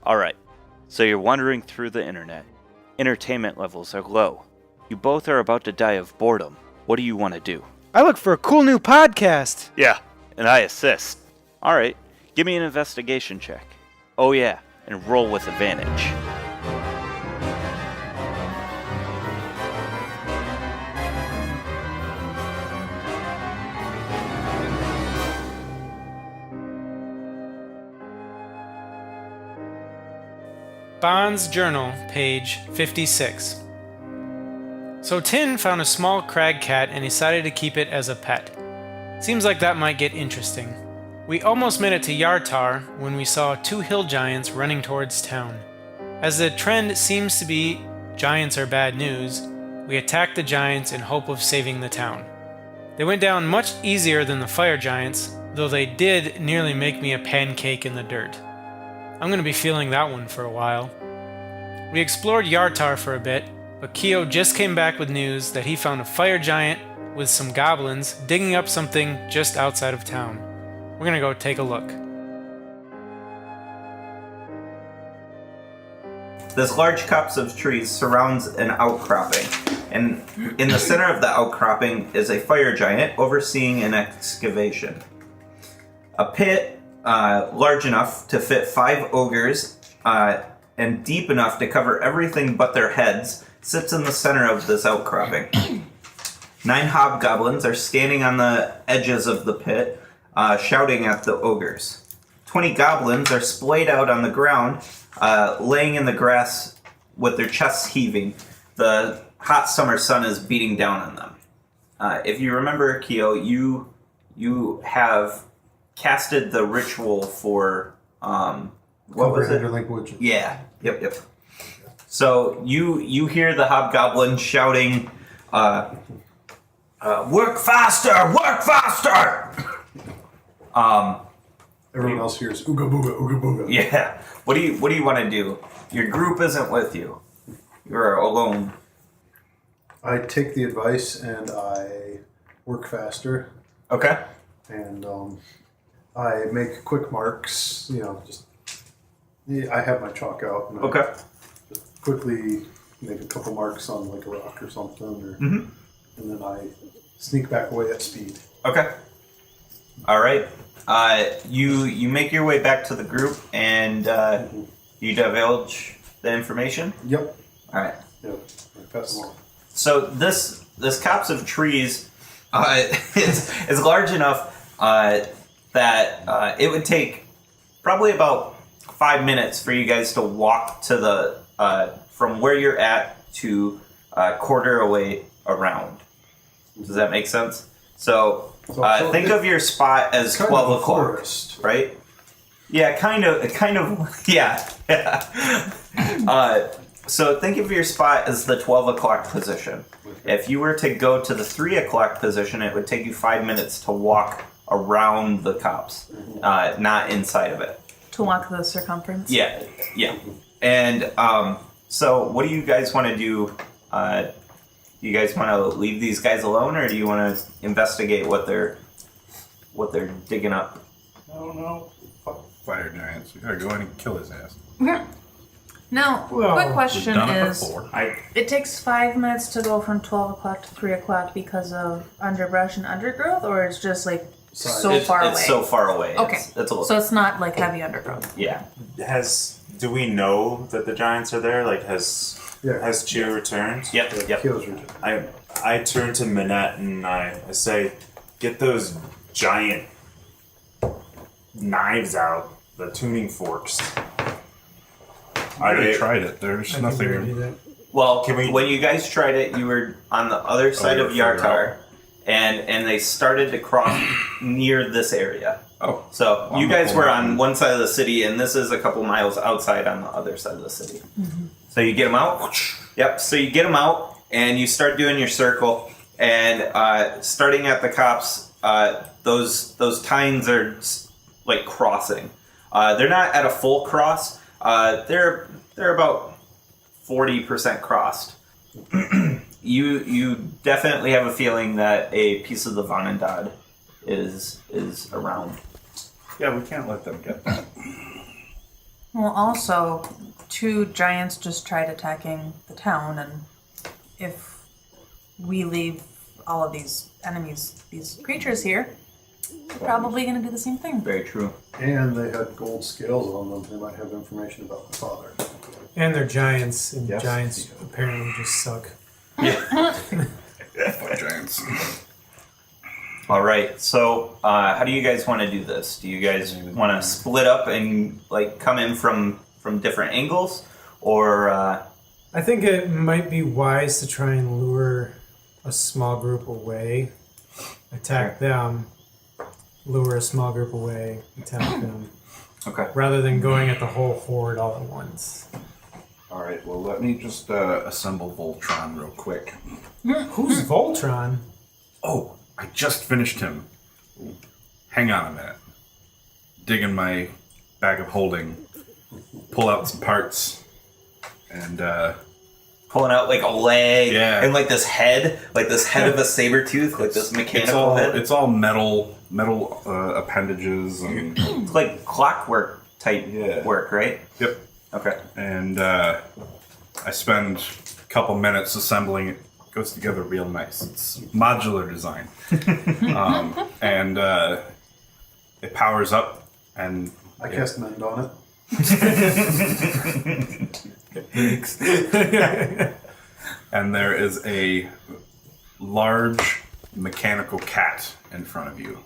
Alright, so you're wandering through the internet. Entertainment levels are low. You both are about to die of boredom. What do you want to do? I look for a cool new podcast. Yeah, and I assist. Alright, give me an investigation check. Oh yeah, and roll with advantage. Bond's Journal, page 56. So Tin found a small crag cat and decided to keep it as a pet. Seems like that might get interesting. We almost made it to Yartar when we saw two hill giants running towards town. As the trend seems to be giants are bad news, we attacked the giants in hope of saving the town. They went down much easier than the fire giants, though they did nearly make me a pancake in the dirt. I'm going to be feeling that one for a while. We explored Yartar for a bit, but Keo just came back with news that he found a fire giant with some goblins digging up something just outside of town. We're going to go take a look. This large copse of trees surrounds an outcropping, and in the center of the outcropping is a fire giant overseeing an excavation. A pit large enough to fit 5 ogres and deep enough to cover everything but their heads sits in the center of this outcropping. 9 hobgoblins are standing on the edges of the pit, shouting at the ogres. 20 goblins are splayed out on the ground, laying in the grass with their chests heaving. The hot summer sun is beating down on them. If you remember, Keo, you have casted the ritual for what was it? Language. Yeah. Yep. So you hear the hobgoblin shouting, "Work faster! Work faster!" Everyone else hears "ooga booga, ooga booga." Yeah. What do you want to do? Your group isn't with you. You're alone. I take the advice and I work faster. Okay. And I make quick marks. I have my chalk out. And Okay. I just quickly make a couple marks on like a rock or something, and then I sneak back away at speed. Okay. All right. You make your way back to the group and you divulge the information. Yep. All right. Yep. I pass them on. So this copse of trees is large enough that it would take probably about 5 minutes for you guys to walk to the from where you're at to quarter away around. Does that make sense? So think of your spot as 12 o'clock, forest. right? Yeah, kind of. Yeah. So think of your spot as the 12 o'clock position. Okay. If you were to go to the 3 o'clock position, it would take you 5 minutes to walk around the copse, not inside of it. To walk the circumference? Yeah. And so what do you guys want to do? Do you guys want to leave these guys alone, or do you want to investigate what they're digging up? I don't know. Fuck fire giants. We gotta go in and kill his ass. Now, quick question We've done it is, before. it takes 5 minutes to go from 12 o'clock to 3 o'clock because of underbrush and undergrowth, or it's just like so far away? It's so far away. Okay. It's a little, So it's not like heavy undergrowth. yeah. Do we know that the giants are there? Like, has Chia returned? Yep. Kills your I turn to Minette and I say, get those giant knives out, the tuning forks. I already tried it. There's nothing. Well, when you guys tried it, you were on the other side of Yartar, and they started to cross near this area. Oh. So you guys were on one side of the city, and this is a couple miles outside on the other side of the city. Mm-hmm. So you get them out. Yep. So you get them out, and you start doing your circle, and starting at the copse, those tines are like crossing. They're not at a full cross. They're about 40% crossed. You definitely have a feeling that a piece of the Vanandad is around. Yeah, we can't let them get that. Well, also, 2 giants just tried attacking the town, and if we leave all of these enemies, these creatures here, they're probably going to do the same thing. Very true. And they had gold scales on them. They might have information about the father. And they're giants, and Yes. giants apparently just suck. Giants. All right. So, how do you guys want to do this? Do you guys want to split up and like come in from different angles, or? I think it might be wise to try and lure a small group away, attack them, lure a small group away, attack them, Okay. rather than going at the whole horde all at once. All right. Well, let me just assemble Voltron real quick. Who's Voltron? Oh, I just finished him. Hang on a minute. Dig in my bag of holding, pull out some parts, and Pulling out like a leg, Yeah. and like this head of a saber tooth, like this mechanical head. it's all metal appendages and It's like clockwork type Yeah. work, right? yep. Okay. And I spend a couple minutes assembling it. Goes together real nice. It's modular design, and it powers up, and I cast mend on it. and there is a large mechanical cat in front of you,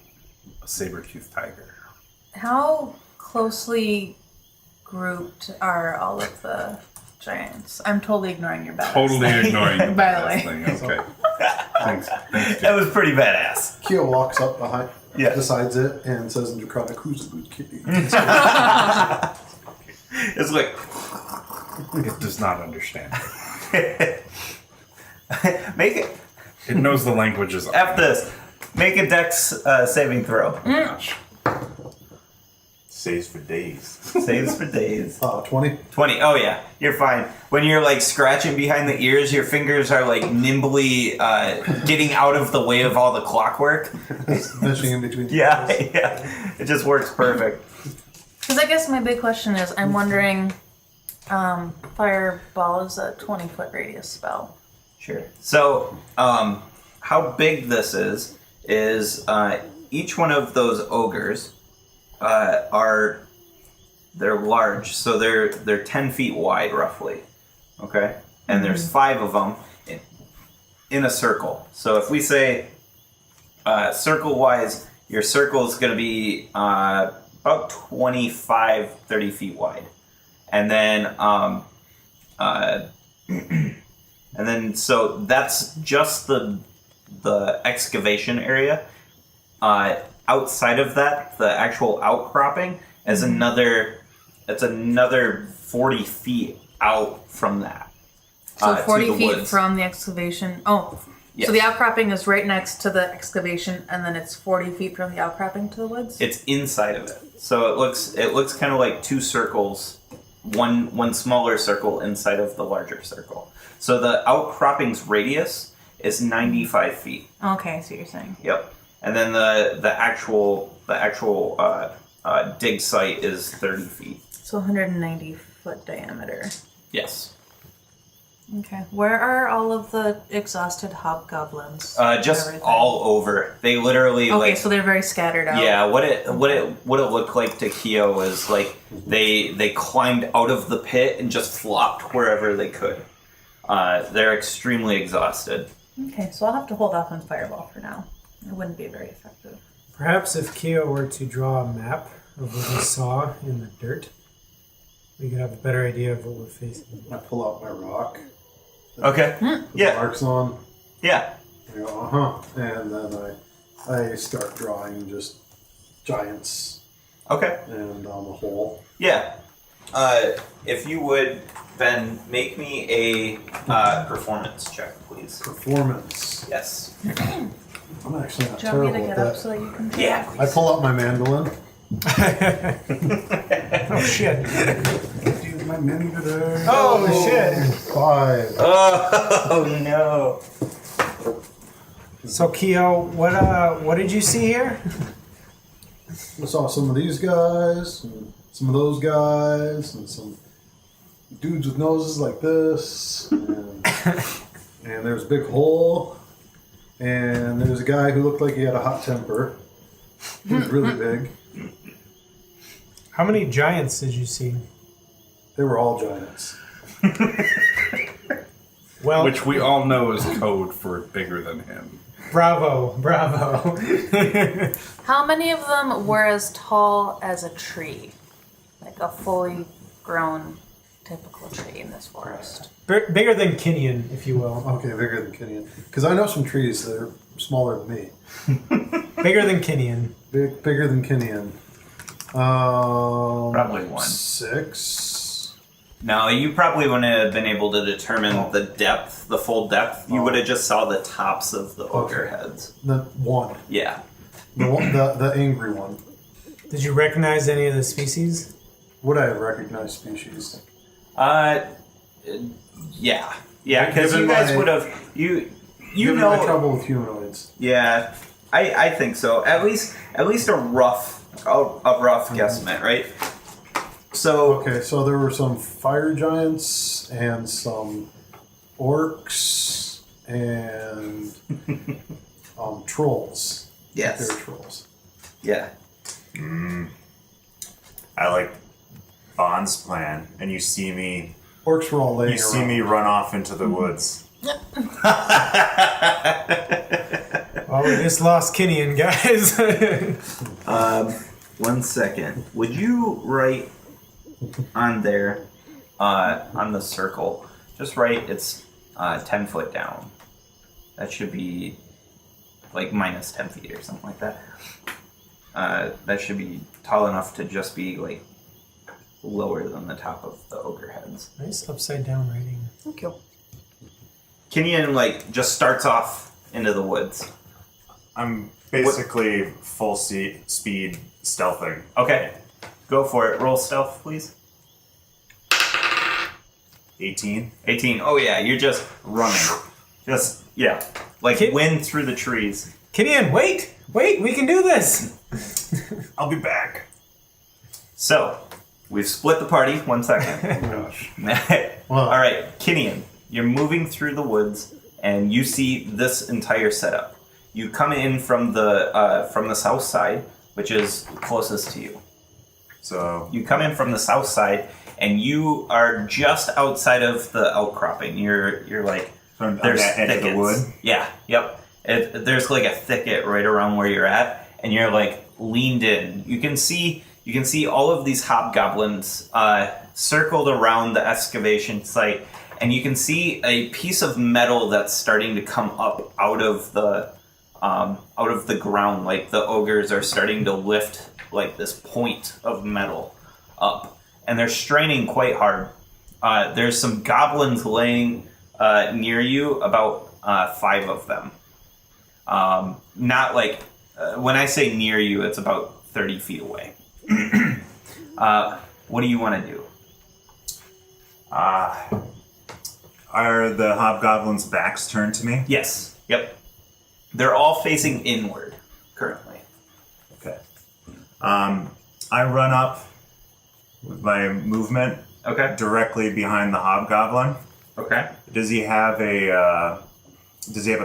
a saber-toothed tiger. How closely grouped are all of the giants? I'm totally ignoring your badass. Totally ignoring the By the badass way. thing. Okay. Thanks, That Jim. was pretty badass. Keo walks up behind, Yeah. besides it, and says in Draconic, "Who's a good kitty?" It's like It does not understand. make it It knows the languages. F this. Make a dex saving throw. Gosh. Saves for days. Saves for days. 20. 20. Oh yeah, you're fine. When you're like scratching behind the ears, your fingers are like nimbly getting out of the way of all the clockwork. Meshing in between. the Yeah, tails. yeah. It just works perfect. Because I guess my big question is, I'm wondering, Fireball is a 20-foot radius spell. Sure. So, how big this is each one of those ogres they're large, so they're 10 feet wide roughly. Okay, and there's 5 of them in a circle. So if we say circle wise, your circle is going to be about 25, 30 feet wide, and then so that's just the excavation area. Outside of that, the actual outcropping is another 40 feet out from that. So to 40 the feet woods. from the excavation. Oh, Yes. so the outcropping is right next to the excavation, and then it's 40 feet from the outcropping to the woods? It's inside of it, so it looks kind of like 2 circles, one smaller circle inside of the larger circle. So the outcropping's radius is 95 feet. Okay, I see what you're saying. Yep. And then the actual dig site is 30 feet. So 190-foot diameter. Yes. Okay. Where are all of the exhausted hobgoblins? Just Everything? all over. They literally Okay, so they're very scattered out. Yeah, what it looked like to Keo is like they climbed out of the pit and just flopped wherever they could. They're extremely exhausted. Okay, so I'll have to hold off on Fireball for now. It wouldn't be very effective. Perhaps if Keo were to draw a map of what he saw in the dirt, we could have a better idea of what we're facing. I pull out my rock. Okay. With Yeah. marks on. Yeah. I go, and then I start drawing just giants Okay. and on the hole. Yeah. If you would, Ben, make me a performance check, please. Performance. Yes. I'm actually not Do you want me terrible to at get up that. so that you can draw? Yeah. I pull out my mandolin. Oh shit! Dude, my mandolin. Oh, shit. 5. Oh no. So Keo, what did you see here? I saw some of these guys. And some of those guys and some dudes with noses like this. And, and there's a big hole. And there's a guy who looked like he had a hot temper. He was really big. How many giants did you see? They were all giants. Well, Which we all know is code for bigger than him. bravo. How many of them were as tall as a tree? Like a fully grown typical tree in this forest. Bigger than Kinnian, if you will. Okay, bigger than Kinnian. Because I know some trees that are smaller than me. Bigger than Kinnian. Bigger than Kinnian. Probably one. 6. No, you probably wouldn't have been able to determine the depth, the full depth. You would have just saw the tops of the ogre heads. The one. Yeah. The angry one. Did you recognize any of the species? Would I have recognized species? Yeah, because Given you guys my- would have you Given know. my trouble with humanoids. Yeah, I think so. At least a rough guesstimate, right? So Okay, so there were some fire giants and some orcs and trolls. yes, They're trolls. yeah. I like Bond's plan, and you see me. Orcs were all laying You see around. me run off into the woods. Oh, we just lost Kinnian, guys. 1 second. Would you write on there, on the circle? Just write it's 10 foot down. That should be like minus 10 feet or something like that. That should be tall enough to just be like lower than the top of the ogre heads. Nice upside down writing. Thank you. Kinnian just starts off into the woods. I'm basically full speed stealthing. Okay, go for it. Roll stealth, please. 18. 18. Oh yeah, you're just running. Just like wind through the trees. Kinnian, wait, we can do this. I'll be back. So, we've split the party. 1 second. Oh gosh. All right, Kinnian, you're moving through the woods, and you see this entire setup. You come in from the south side, which is closest to you. So You come in from the south side, and you are just outside of the outcropping. You're like on there's that edge of the thickets. wood. Yeah. Yep. There's like a thicket right around where you're at, and you're like leaned in. You can see all of these hobgoblins circled around the excavation site, and you can see a piece of metal that's starting to come up out of the ground. Like the ogres are starting to lift like this point of metal up, and they're straining quite hard. There's some goblins laying near you, about 5 of them. Not like when I say near you, it's about 30 feet away. What do you want to do? Are the hobgoblins' backs turned to me? Yes. Yep. They're all facing inward currently. Okay. I run up with my movement Okay. directly behind the hobgoblin. Okay. Does he have a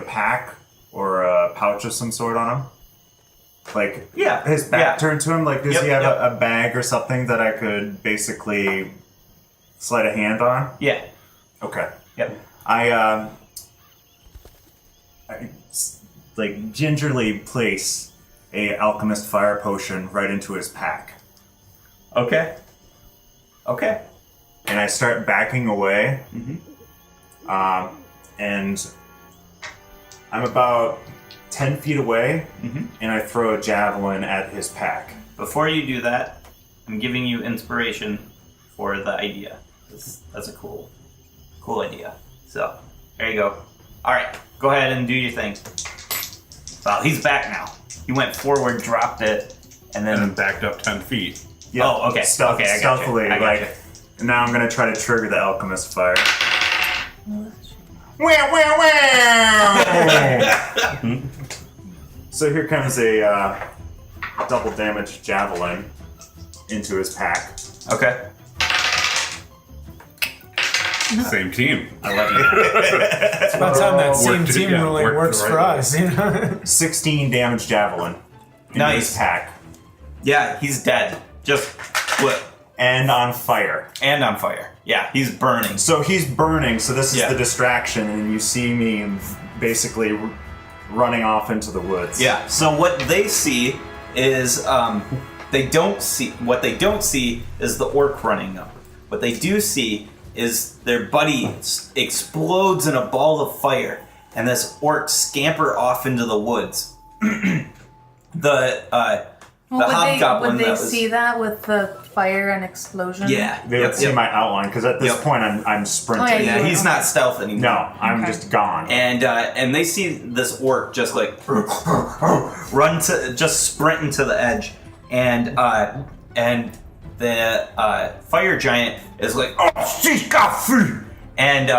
pack or a pouch of some sort on him? Like, Yeah. his back turned to him? Like, does Yep, he have yep. a bag or something that I could basically slide a hand on? Yeah. Okay. Yep. I gingerly place a alchemist fire potion right into his pack. Okay. Okay. And I start backing away. Mm-hmm. And I'm about 10 feet away, and I throw a javelin at his pack. Before you do that, I'm giving you inspiration for the idea. That's a cool idea. So, there you go. All right, go ahead and do your thing. Well, he's back now. He went forward, dropped it, and And then then... backed up 10 feet. Yep. Oh, okay. Okay, I got you. Stealthily, I got like, you. and now I'm gonna try to trigger the alchemist fire. So here comes a double damage javelin. into his pack. Okay. Same team. I love you. It's about time that same Worked it- team yeah, ruling worked works the for right us. You know? 16 damage javelin. Into Nice. his pack. Yeah, he's dead. Just flip. And on fire. And on fire. Yeah, he's burning. So he's burning, so this is Yeah. the distraction, and you see me basically running off into the woods. Yeah. So what they see is they don't see is the orc running up. What they do see is their buddy explodes in a ball of fire, and this orc scamper off into the woods. The hobgoblin would they that was, see that with the fire and explosion? Yeah. They would see my outline, because at this Yep. point I'm sprinting. Oh, yeah, Yeah, he's not stealth anymore. No, I'm Okay. just gone. And they see this orc just like just sprint into the edge, and the fire giant is like, oh, she's got free, and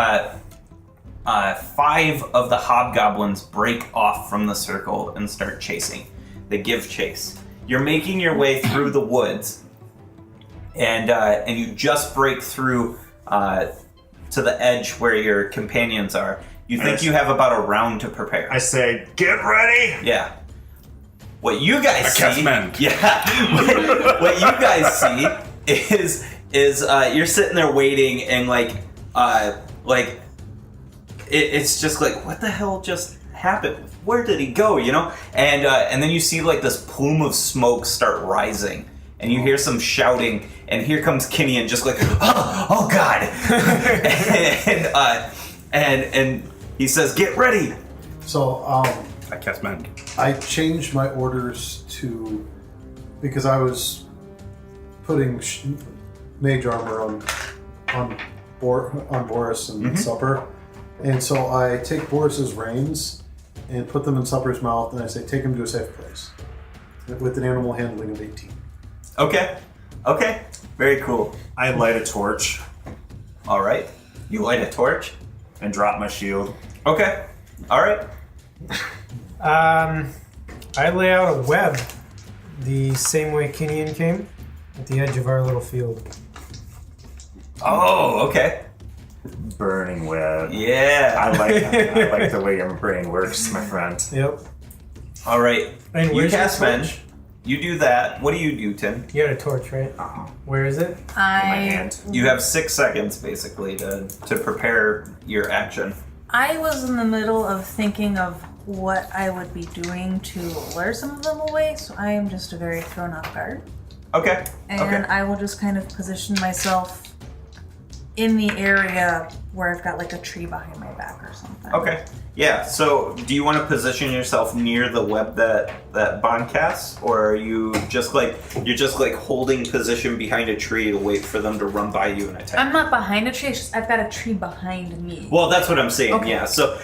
5 of the hobgoblins break off from the circle and start chasing. They give chase. You're making your way through the woods, and you just break through to the edge where your companions are. You think you have about a round to prepare. I say, get ready! Yeah. What you guys see? cast mend. Yeah. What you guys see is you're sitting there waiting, and it's just like, what the hell just happened? Where did he go? You know? And then you see like this plume of smoke start rising, and you hear some shouting, and here comes Kinian just like, oh God, and he says, get ready. So I cast mend. I changed my orders to, because I was putting mage armor on Boris and Supper, and so I take Boris's reins and put them in Supper's mouth, and I say, take him to a safe place, with an animal handling of 18. Okay. Very cool. I light a torch All right. You light a torch. and drop my shield. Okay. All right. I lay out a web the same way Kinian came, at the edge of our little field. Oh, okay. Burning web. Yeah. I like the way your brain works, my friend. Yep. All right. And You where's your cast torch? mend. You do that. What do you do, Tim? You had a torch, right? Where is it? In my hand. You have 6 seconds basically to prepare your action. I was in the middle of thinking of what I would be doing to lure some of them away, so I am just very thrown off guard. Okay. And Okay. I will just kind of position myself in the area where I've got like a tree behind my back or something. Okay. Yeah. So, do you want to position yourself near the web that Bond casts, or are you just like holding position behind a tree to wait for them to run by you and attack? I'm not behind a tree, it's just I've got a tree behind me. Well, that's what I'm saying. Okay. Yeah. So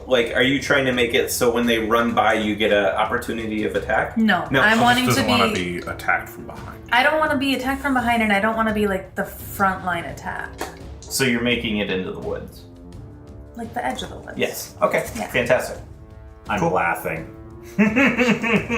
like, are you trying to make it so when they run by, you get an opportunity of attack? No, No, I'm she wanting Doesn't to want to be. be attacked from behind. I don't want to be attacked from behind, and I don't want to be like the front line attack, So you're making it into the woods. like the edge of the woods. Yes. Okay. Yeah. Fantastic. I'm Cool. laughing.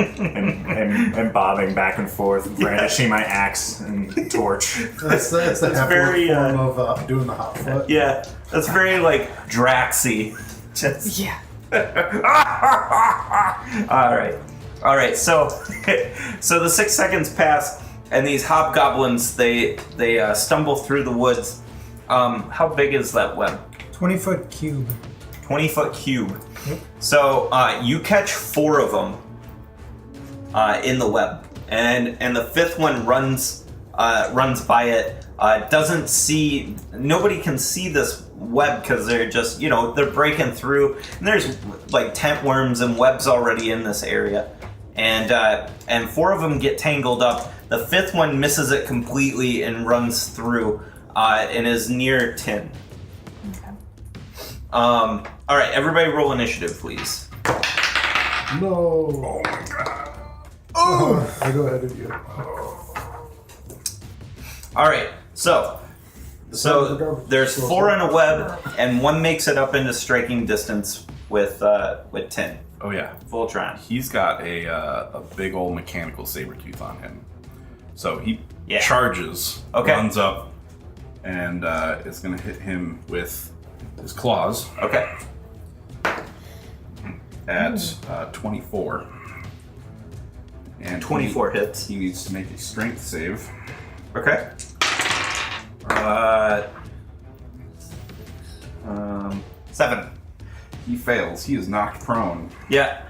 and bobbing back and forth, brandishing my axe and torch. That's the half very, form of doing the hot foot. Yeah. That's very like Draxy. Just. Yeah. All right. So the 6 seconds pass, and these hobgoblins they stumble through the woods. How big is that web? 20-foot cube. 20-foot cube. So you catch 4 of them in the web, and the 5th one runs by it. Doesn't see. Nobody can see this web because they're just they're breaking through. And there's like tent worms and webs already in this area, and 4 of them get tangled up. The 5th one misses it completely and runs through and is near Tin. Okay. All right, everybody roll initiative, please. No. Oh my god. Oh, I go ahead of you. All right, so there's 4 in a web, and 1 makes it up into striking distance with 10. Oh yeah. Voltron. He's got a big old mechanical saber tooth on him. So he Yeah. charges, Okay. runs up, and is going to hit him with his claws Okay. at 24. And 24 hits. He needs to make a strength save. Okay. 7. He fails. He is knocked prone. Yeah.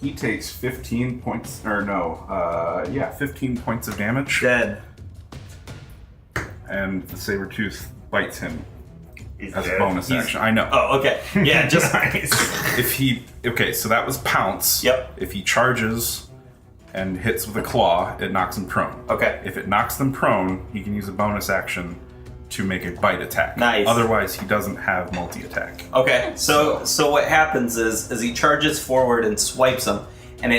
He takes 15 points, or no, 15 points of damage. Dead. And the saber-tooth bites him He's as a dead. bonus action. I know. Oh, okay. Yeah, just So that was pounce. Yep. If he charges and hits with a claw, it knocks him prone. Okay. If it knocks them prone, he can use a bonus action to make a bite attack. Nice. Otherwise, he doesn't have multi-attack. Okay, so what happens is he charges forward and swipes him, and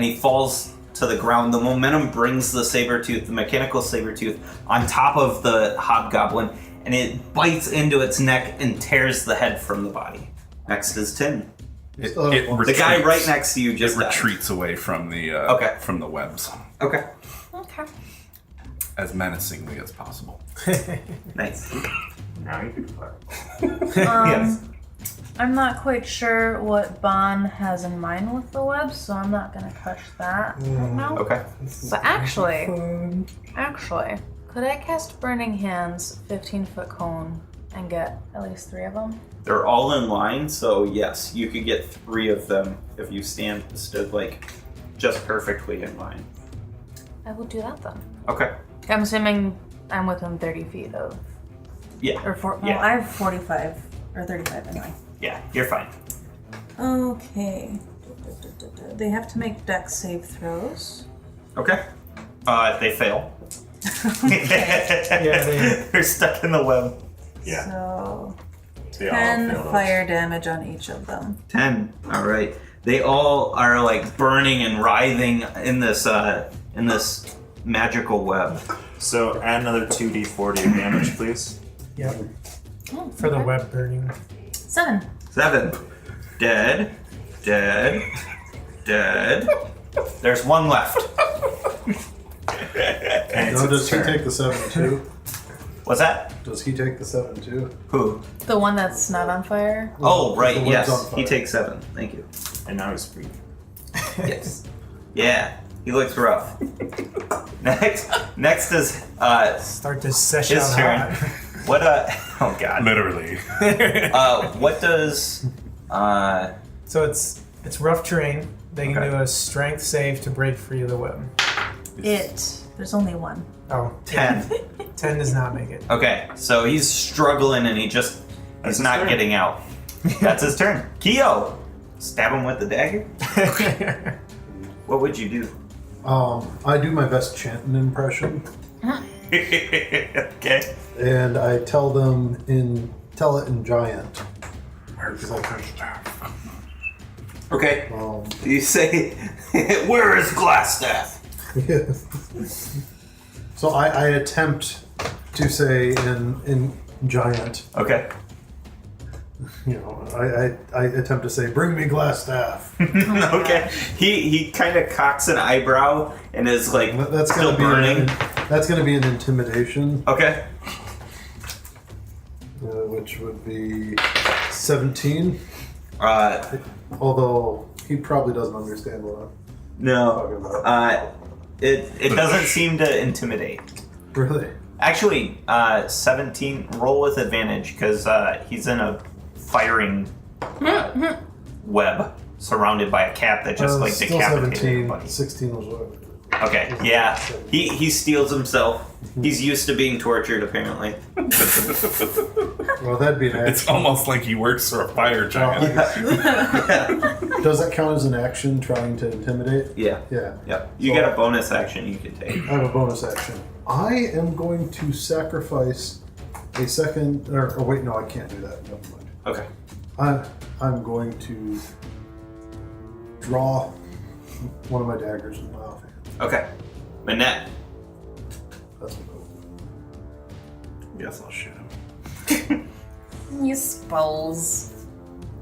he falls to the ground. The momentum brings the saber-tooth, the mechanical saber-tooth, on top of the hobgoblin, and it bites into its neck and tears the head from the body. Next is Tin. It The guy retreats. right next to you just It died. retreats away from the Okay. from the webs Okay, Okay. as menacingly as possible. nice. Now you can fire. Yes. I'm not quite sure what Bon has in mind with the web, so I'm not gonna touch that right now. Okay. But actually, could I cast Burning Hands 15-foot cone and get at least 3 of them? They're all in line, so yes, you could get 3 of them if you stood like just perfectly in line. I will do that then. Okay. I'm assuming I'm within 30 feet of, Yeah. or well, Yeah. I have 45 or 35 anyway. Yeah, you're fine. Okay. They have to make dex save throws. Okay. They fail. Yeah, They're stuck in the web. Yeah. So They all 10 fail those. fire damage on each of them. 10. All right. They all are like burning and writhing in this magical web. So add another 2d40 of damage, please. Yep. Oh, For the okay. web burning. 7. 7. Dead. Dead. Dead. There's 1 left. And it's No, its does he turn. take the 7 too? What's that? Does he take the 7 too? Who? The one that's not on fire. Oh, right. The web's on Yes. fire. He takes 7. Thank you. And now he's free. Yes. Yeah. He looks rough. Next is Start this session his out turn. hot. What oh god. Literally. What does So it's rough terrain. They can Okay. do a strength save to break free of the web. There's only 1. Oh, 10? 10 does not make it. Okay, so he's struggling and he's That's his not turn. getting out. That's his turn. Keo! Stab him with the dagger? What would you do? I do my best chanting impression, Okay. and I tell it in giant. Because I can. Okay. You say, where is Glassstaff? So I attempt to say in giant. Okay. You know, I attempt to say, "Bring me glass staff." Okay. He kind of cocks an eyebrow and is like That's still gonna be burning. an intimidation, Okay. which would be 17. Uh, Although he probably doesn't understand what I'm no. talking about. It doesn't seem to intimidate. Really? Actually, 17. Roll with advantage because he's in a firing web surrounded by a cat that just like still decapitated 17. everybody. 16 was what. Okay, yeah. He steals himself. He's used to being tortured, apparently. Well, that'd be an action. It's almost like he works for a fire giant. Does that count as an action trying to intimidate? Yeah. Yeah. Yeah. You get a bonus action you can take. I have a bonus action. I am going to sacrifice a second. Or wait, no, I can't do that. Never mind. Okay. I'm going to draw one of my daggers in my offhand. Okay. Manette. That's what Yes, I'll shoot him. You suppose.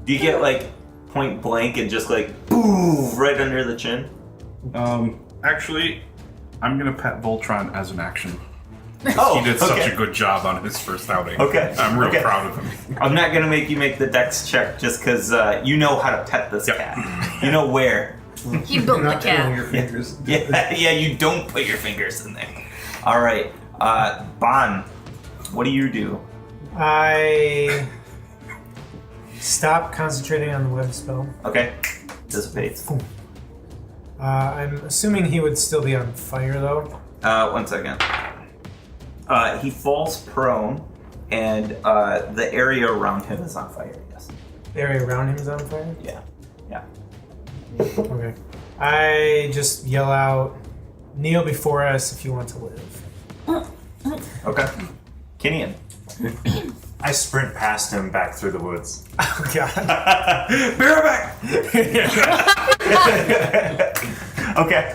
Do you get like point blank and just like boom right under the chin? Actually, I'm gonna pet Voltron as an action. Oh, He did such okay. a good job on his first outing. Okay. I'm real Okay. proud of him. I'm not gonna make you make the dex check just because you know how to pet this Yep. cat. You know where. He built You're the not twirling cat. your fingers. Yeah, you don't put your fingers in there. All right, Bon, what do you do? I stop concentrating on the web spell. Okay, dissipates. I'm assuming he would still be on fire though. 1 second. He falls prone, and the area around him is on fire. Yes. The area around him is on fire. Yeah. Yeah. Okay. I just yell out, "Kneel before us if you want to live." Okay. Kenyan. I sprint past him back through the woods. Oh God. Be right back. Okay.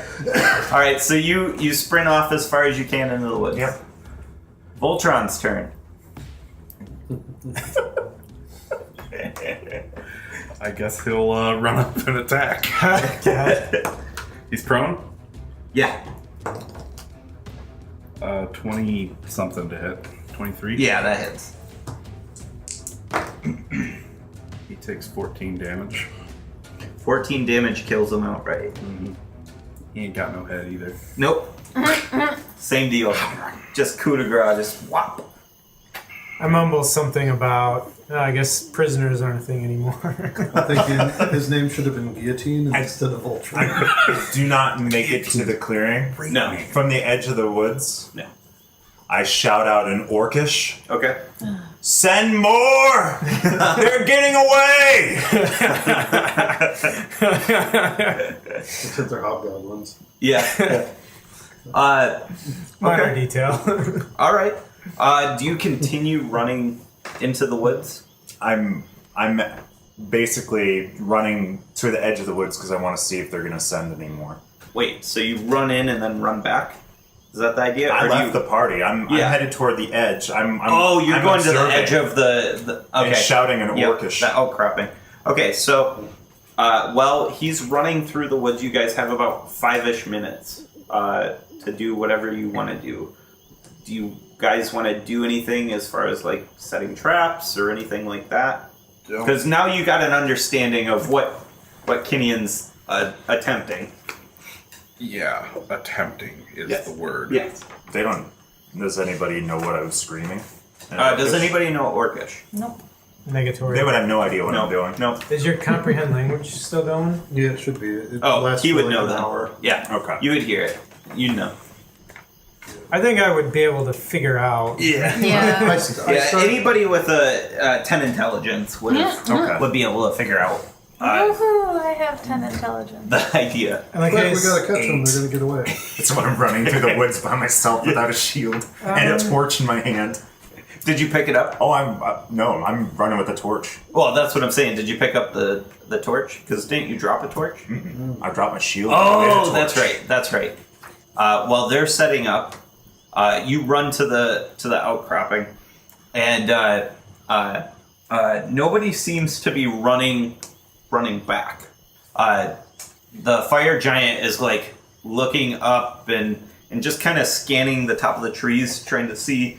All right. So you sprint off as far as you can into the woods. Yep. Voltron's turn. I guess he'll run up and attack. He's prone. Yeah. 20 something to hit. 23. Yeah, that hits. He takes 14 damage. 14 damage kills him outright. He ain't got no head either. Nope. Same deal. Just coup de grace, just whop. I mumble something about, I guess prisoners aren't a thing anymore. I'm thinking his name should have been Guillotine instead of Voltron. Do not make it to the clearing. No. From the edge of the woods, No. I shout out in Orcish, Okay. "Send more! They're getting away!" Except they're hobgoblins. Yeah. Minor Okay. detail. All right. Do you continue running into the woods? I'm basically running to the edge of the woods because I want to see if they're going to send any more. Wait, so you run in and then run back? Is that the idea? I Or do left you... the party. I'm Yeah. headed toward the edge. I'm you're going to the observing edge of the okay. and shouting in Yep, Orcish. the outcropping. Okay, so while he's running through the woods, you guys have about 5-ish minutes to do whatever you want to do. Do you guys want to do anything as far as like setting traps or anything like that? Because now you got an understanding of what Kenyan's attempting. Yeah, attempting is Yes. the word. Yes. They don't. Does anybody know what I was screaming? Does anybody know Orcish? Nope. Negatory. They would have no idea what No. I'm doing. No. Is your comprehend language still going? Yeah, it should be. It Oh, lasts he for would like know an that. hour. Yeah. Okay. You would hear it. You'd know. I think I would be able to figure out. Yeah. Yeah. I Yeah, started- anybody with a 10 intelligence would Okay. would be able to figure out Woohoo! I have 10 intelligence. the idea. And like, Quick, hey, we gotta catch them. They're gonna get away. It's when I'm running through the woods by myself without a shield and a torch in my hand. Did you pick it up? Oh, I'm running with a torch. Well, that's what I'm saying. Did you pick up the torch? Because didn't you drop a torch? I dropped my shield. Oh, and a torch. that's right. That's right. While they're setting up, you run to the outcropping, and nobody seems to be running back. The fire giant is like looking up and just kind of scanning the top of the trees, trying to see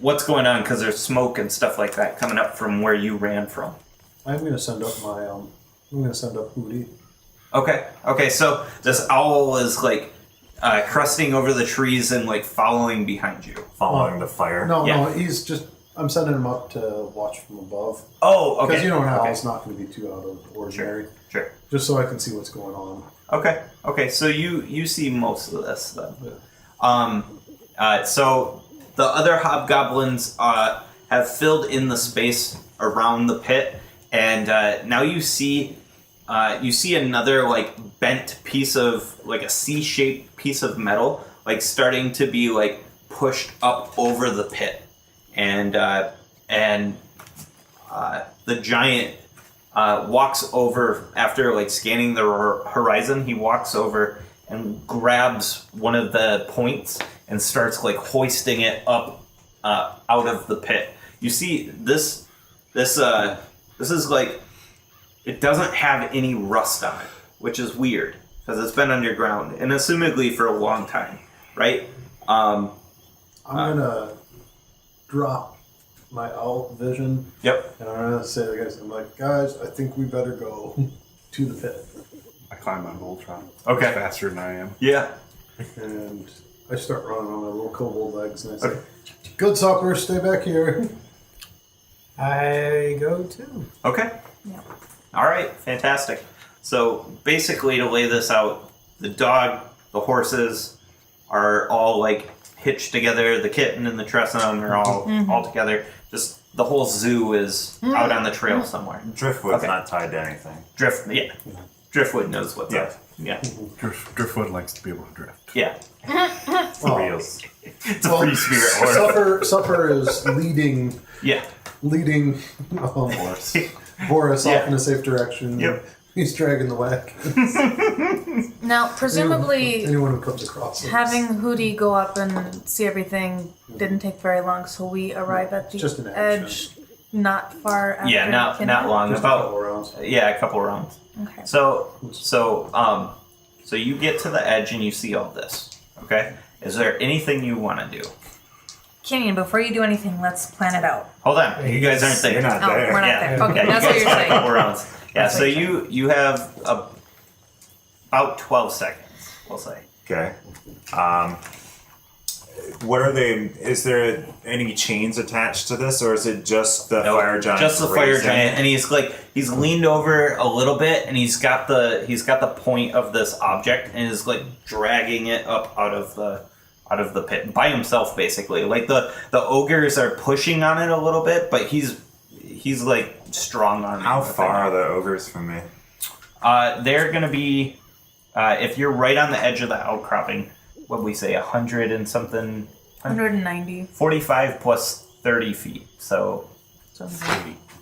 what's going on because there's smoke and stuff like that coming up from where you ran from. I'm gonna send up my. I'm gonna send up Hootie. Okay. So this owl is like crusting over the trees and like following behind you. Following the fire. No, Yeah. no, he's just. I'm sending him up to watch from above Oh, okay. because you know an okay. owl's not going to be too out of ordinary. Sure. Just so I can see what's going on. Okay. So you see most of this then. So the other hobgoblins have filled in the space around the pit, and now you see another like bent piece of like a C-shaped piece of metal, like starting to be like pushed up over the pit, and the giant walks over after like scanning the horizon. He walks over and grabs one of the points and starts like hoisting it up out of the pit. You see this is like, it doesn't have any rust on it, which is weird because it's been underground, and assumedly for a long time, right? I'm gonna drop my owl vision. Yep. And I'm gonna say to the guys, I'm like, guys, I think we better go to the pit. I climb on Voltron. Okay. Faster than I am. Yeah. And I start running on my little kobold legs, and I say, good supper, stay back here. I go too. Okay. Yeah. All right. Fantastic. So basically, to lay this out, the dog, the horses are all like hitched together. The kitten and the Tresson are all together. Just the whole zoo is out on the trail somewhere. Driftwood's Okay. not tied to anything. Driftwood knows what's Yeah. up. Yeah. Driftwood likes to be able to drift. Yeah. Oh. Reels. It's a free spirit order. Supper is leading Yeah. Boris Yeah. off in a safe direction. Yep. He's dragging the whack. Now, presumably, Anyone who comes across it. having Hootie go up and see everything didn't take very long, so we arrive at the Just an action. edge not far after. Yeah. Not long. Just a About couple rounds. yeah, a couple rounds. Okay. So you get to the edge and you see all this. Okay. Is there anything you want to do? Kenyon, before you do anything, let's plan it out. Hold on. You guys aren't there. You're not Oh, there. we're not Yeah. there. Okay, Yeah, that's you what guys you're have a saying. couple rounds. Yeah. That's So what you're you have about 12 seconds. We'll say. Okay. What are they? Is there any chains attached to this, or is it just the fire giant? Just the fire raising? giant, and he's leaned over a little bit, and he's got the point of this object, and is like dragging it up out of the pit by himself, basically. Like the ogres are pushing on it a little bit, but he's like strong on it. How far are the ogres from me? They're gonna be if you're right on the edge of the outcropping. What we say, 100 and something. 190. 45 plus 30 feet, so So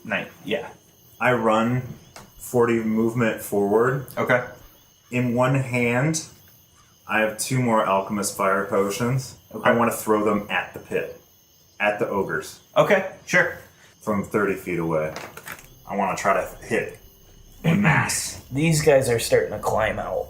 9. Yeah. I run 40 movement forward. Okay. In one hand, I have 2 more alchemist fire potions. Okay. I want to throw them at the pit, at the ogres, Okay. Sure. from 30 feet away. I want to try to hit en masse. These guys are starting to climb out.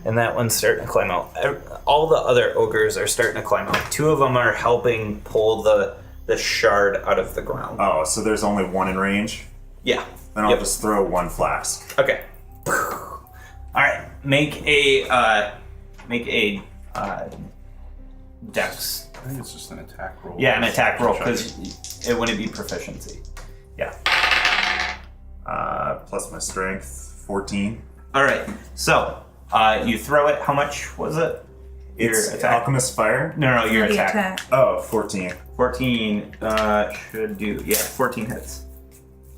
And that one's starting to climb out. All the other ogres are starting to climb out. 2 of them are helping pull the shard out of the ground. Oh, so there's only 1 in range? Yeah. Then I'll Yep. just throw 1 flask. Okay. All right. Make a dex. I think it's just an attack roll. Yeah, an attack roll because it wouldn't be proficiency. Yeah. Plus my strength, 14. All right. So you throw it. How much was it? It's Your attack. alchemist fire? No, your the attack. Oh, 14. 14 should do. Yeah, 14 hits.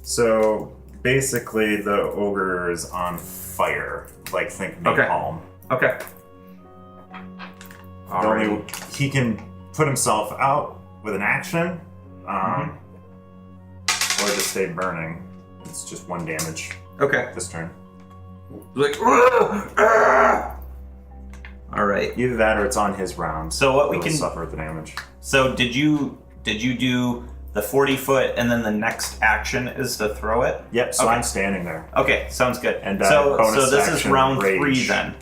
So basically, the ogre is on fire. Like, think Okay. napalm. Okay. The only he can put himself out with an action, or just stay burning. It's just 1 damage Okay. this turn. Like. All right. Either that or it's on his round. So what we He'll can- suffer the damage. So did you do the 40 foot and then the next action is to throw it? Yep. So Okay. I'm standing there. Okay, sounds good. And, so bonus this is action, round rage. 3 then.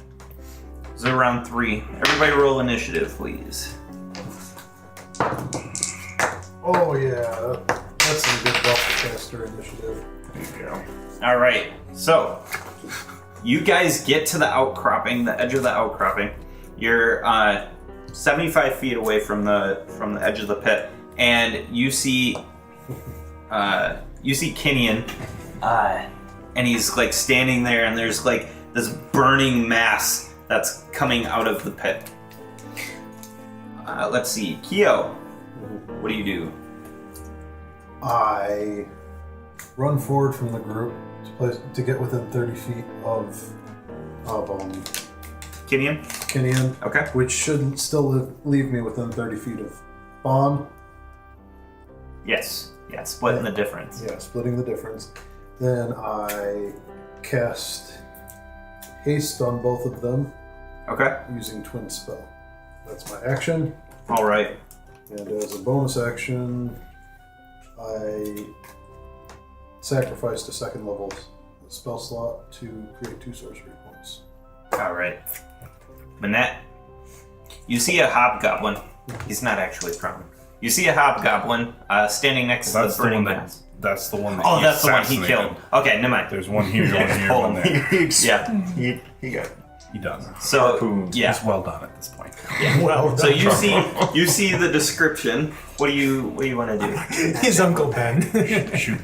This is round 3. Everybody roll initiative, please. Oh yeah, that's some good buff-caster initiative. There you go. All right. So you guys get to the outcropping, the edge of the outcropping. You're 75 feet away from the edge of the pit, and you see Kenyon, and he's like standing there, and there's like this burning mass that's coming out of the pit. Let's see, Kyo, what do you do? I run forward from the group to get within 30 feet of Kenyon? Kenyon, Okay. which should still leave me within 30 feet of Bond. Yes. Yeah, splitting the difference. Yeah, splitting the difference. Then I cast haste on both of them Okay. using twin spell. That's my action. All right. And as a bonus action, I sacrificed a second level spell slot to create 2 sorcery points. All right. Manette, you see a hobgoblin. He's not actually prone. You see a hobgoblin standing next to the burning mass. That's the one that Oh, he that's the one he assassinated. killed. Okay, never mind. There's one here, one here, one there. Yeah. He got He does. So harpooned. yeah. He's well done at this point. Well, So you see the description. What do you want to do? his Uncle Ben. Shoot.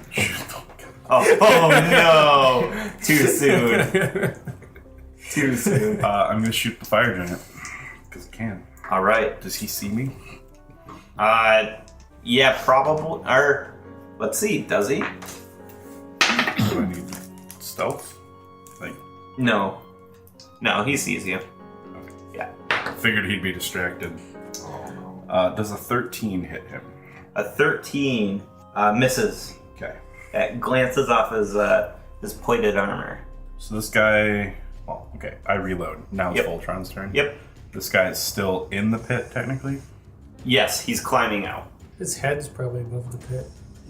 Oh no! Too soon. Too soon. I'm gonna shoot the fire giant because I can. All right. Does he see me? Yeah, probably. Or let's see. Does he? Do I need stealth? Like, No. No, he sees you. Yeah. figured he'd be distracted. Does a 13 hit him? A 13 misses. Okay. It glances off his plated armor. So this guy. Well, okay. I reload. Now it's Yep. Voltron's turn. Yep. This guy is still in the pit, technically. Yes, he's climbing out. His head's probably above the pit.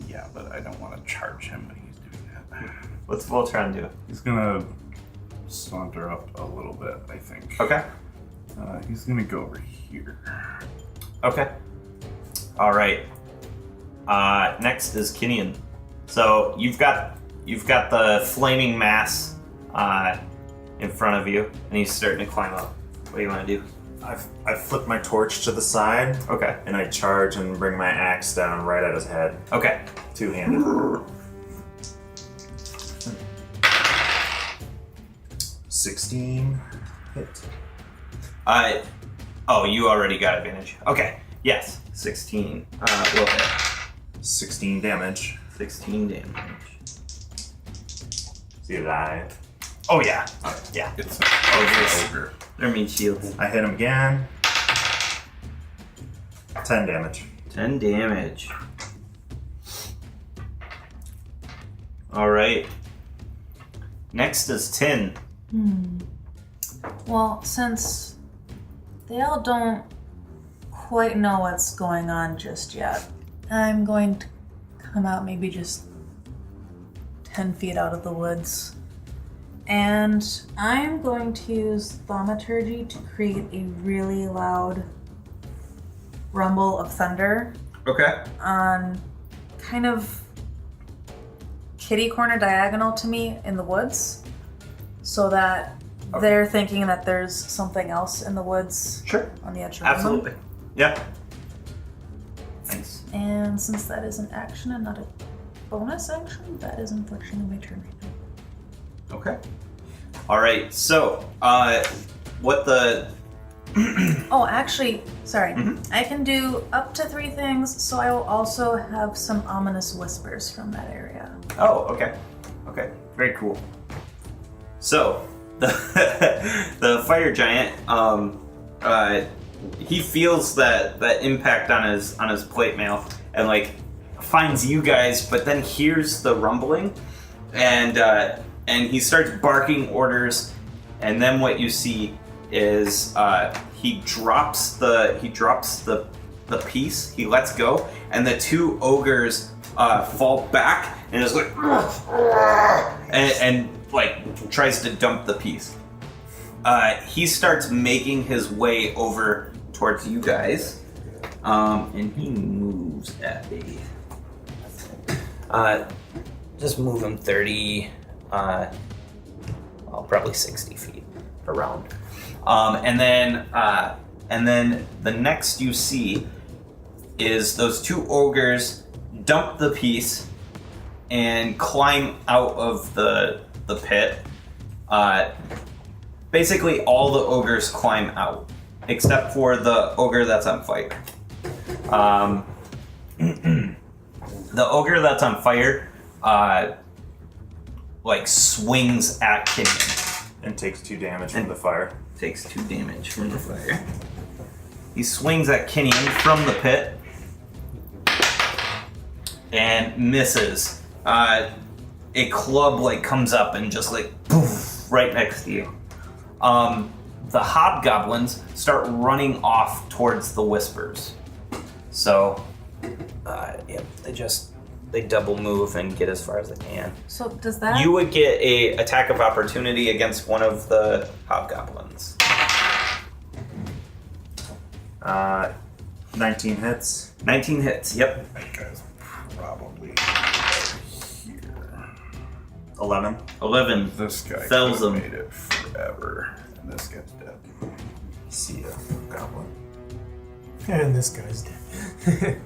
Yeah, but I don't want to charge him when he's doing that. What's Voltron do? He's gonna saunter up a little bit, I think. Okay. He's gonna go over here. Okay. All right. Next is Kinian. So you've got the flaming mass in front of you, and he's starting to climb up. What do you want to do? I flip my torch to the side, Okay. and I charge and bring my axe down right at his head, Okay. two-handed. 16 hit. Oh, you already got advantage. Okay. Yes. 16. Will hit. 16 damage. 16 damage. See it die. Oh yeah. Yeah. It's Ogres. ogre. They're mean shields. I hit him again. 10 damage. 10 damage. All right. Next is Tin. Well, since they all don't quite know what's going on just yet, I'm going to come out maybe just 10 feet out of the woods. And I'm going to use thaumaturgy to create a really loud rumble of thunder Okay. on kind of kitty corner diagonal to me in the woods, so that they're thinking that there's something else in the woods Sure. on the edge of Absolutely. Yeah. Nice. And since that is an action and not a bonus action, that is unfortunately my turn right now. Okay. All right. So, what the? Oh, actually, sorry. I can do up to 3 things, so I will also have some ominous whispers from that area. Oh, okay. Okay. Very cool. So, the fire giant, he feels that impact on his plate mail and like finds you guys, but then hears the rumbling, and he starts barking orders, and then what you see is he drops the piece, he lets go, and the 2 ogres fall back and is like and like tries to dump the piece. He starts making his way over towards you guys, and he moves at just move him 30, probably 60 feet around, and then the next you see is those 2 ogres dump the piece and climb out of the pit. Basically, all the ogres climb out, except for the ogre that's on fire. The ogre that's on fire, like swings at Kinian. And takes 2 damage from the fire. Takes 2 damage from the fire. He swings at Kinian from the pit and misses. A club like comes up and just like poof right next to you. The hobgoblins start running off towards the whispers. So, they just they double move and get as far as they can. So does that? You would get a attack of opportunity against one of the hobgoblins. 19 hits. 19 hits. Yep. That guy's probably here. 11. 11. This guy Fells could've him. made it forever, and this guy's dead. See ya, goblin. And this guy's dead.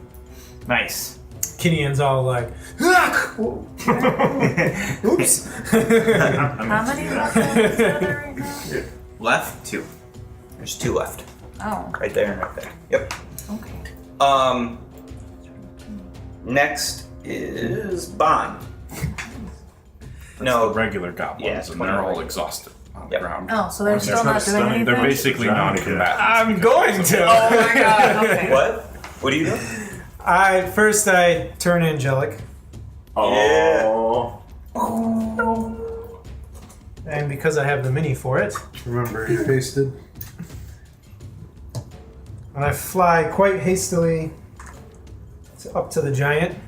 Nice. Kinian's all like, oops. How many left are there right now? Left 2. There's 2 left. Oh, Right there and right there. Yep. okay. Next is Bond. The No. regular goblins, Yeah, and 20 they're all regular. exhausted on Yep. the ground. Oh, so they're still trying not to doing stun- anything? They're basically Giant non-combatants. I'm going to. Oh my god, okay. What? What do you do? First I turn angelic, Oh. and because I have the mini for it, Remember, you pasted. and I fly quite hastily up to the giant,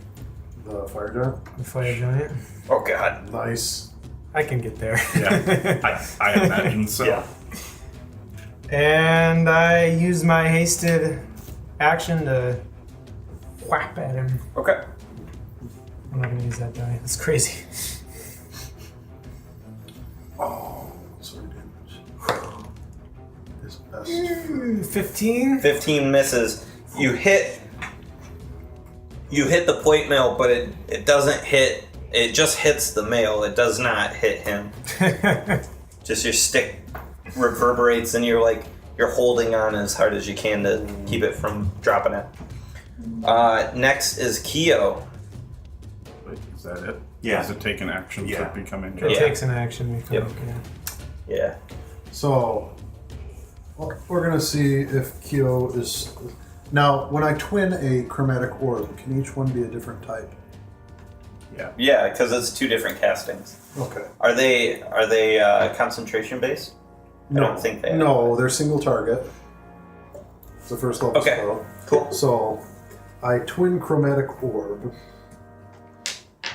The fire giant. the fire giant. Oh god. Nice. I can get there. Yeah, I imagine so. Yeah. And I use my hasted action to whap at him. Okay. I'm not gonna use that die. That's crazy. Oh, sorry, damage. His best. 15? 15 misses. You hit the plate mail, but it doesn't hit. It just hits the mail. It does not hit him. Just your stick reverberates, and you're holding on as hard as you can to keep it from dropping it. Next is Keo. Wait, is that it? Yeah. Does it take an action Yeah. to become It injured? Yeah. takes an action. Yep. Okay. Yeah. So, well, we're gonna see if Kyo is. Now, when I twin a chromatic orb, can each one be a different type? Yeah. Yeah, because it's 2 different castings. Okay. Are they concentration based? I don't think they are. No, they're single target. It's the first level Okay. spell. Cool. So, I twin chromatic orb,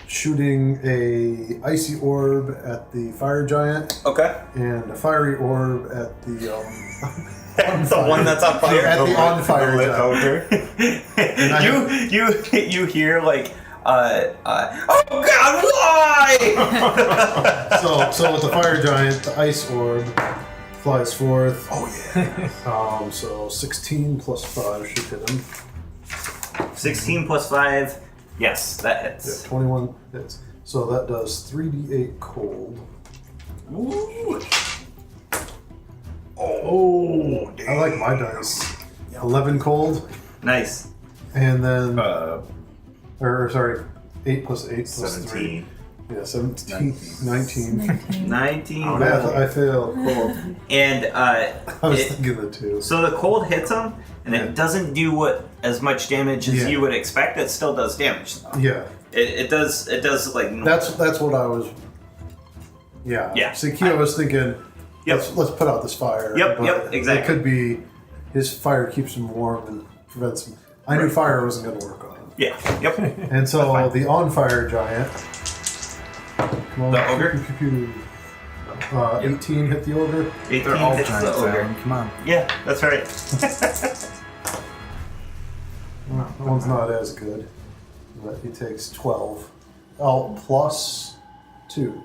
shooting a icy orb at the fire giant Okay. and a fiery orb at the The one that's on fire. at the on fire lit giant. ogre. you hear oh god, why? So with the fire giant, the ice orb flies forth. Oh yeah. So 16 plus 5 should hit him. 16 plus 5. Yes, that hits. Yeah, 21 hits. So that does 3d8 cold. Ooh. Oh, I like my dice. 11 cold, Nice. and then, Uh, or sorry, 8 plus 8 plus 3. 17. Yeah, 17, 19. 19. Oh, Math, gold. I fail. Cold. And I was it- thinking the 2. so the cold hits him, and Yeah. it doesn't do as much damage as Yeah. you would expect. It still does damage though. Yeah, It does like that's what I was. Yeah. Yeah. See, Keo was thinking, Yep. let's put out this fire. Yep, but yep, exactly. It could be his fire keeps him warm and prevents him. I knew fire wasn't going to work on him. Yeah. Yep. And so the on fire giant. Come on, The ogre? pew, pew, pew. 18 hit the ogre. 18 they're all hits the giants, ogre. Alan. Come on. Yeah, that's right. That one's not as good. But he takes 12. Oh, plus 2.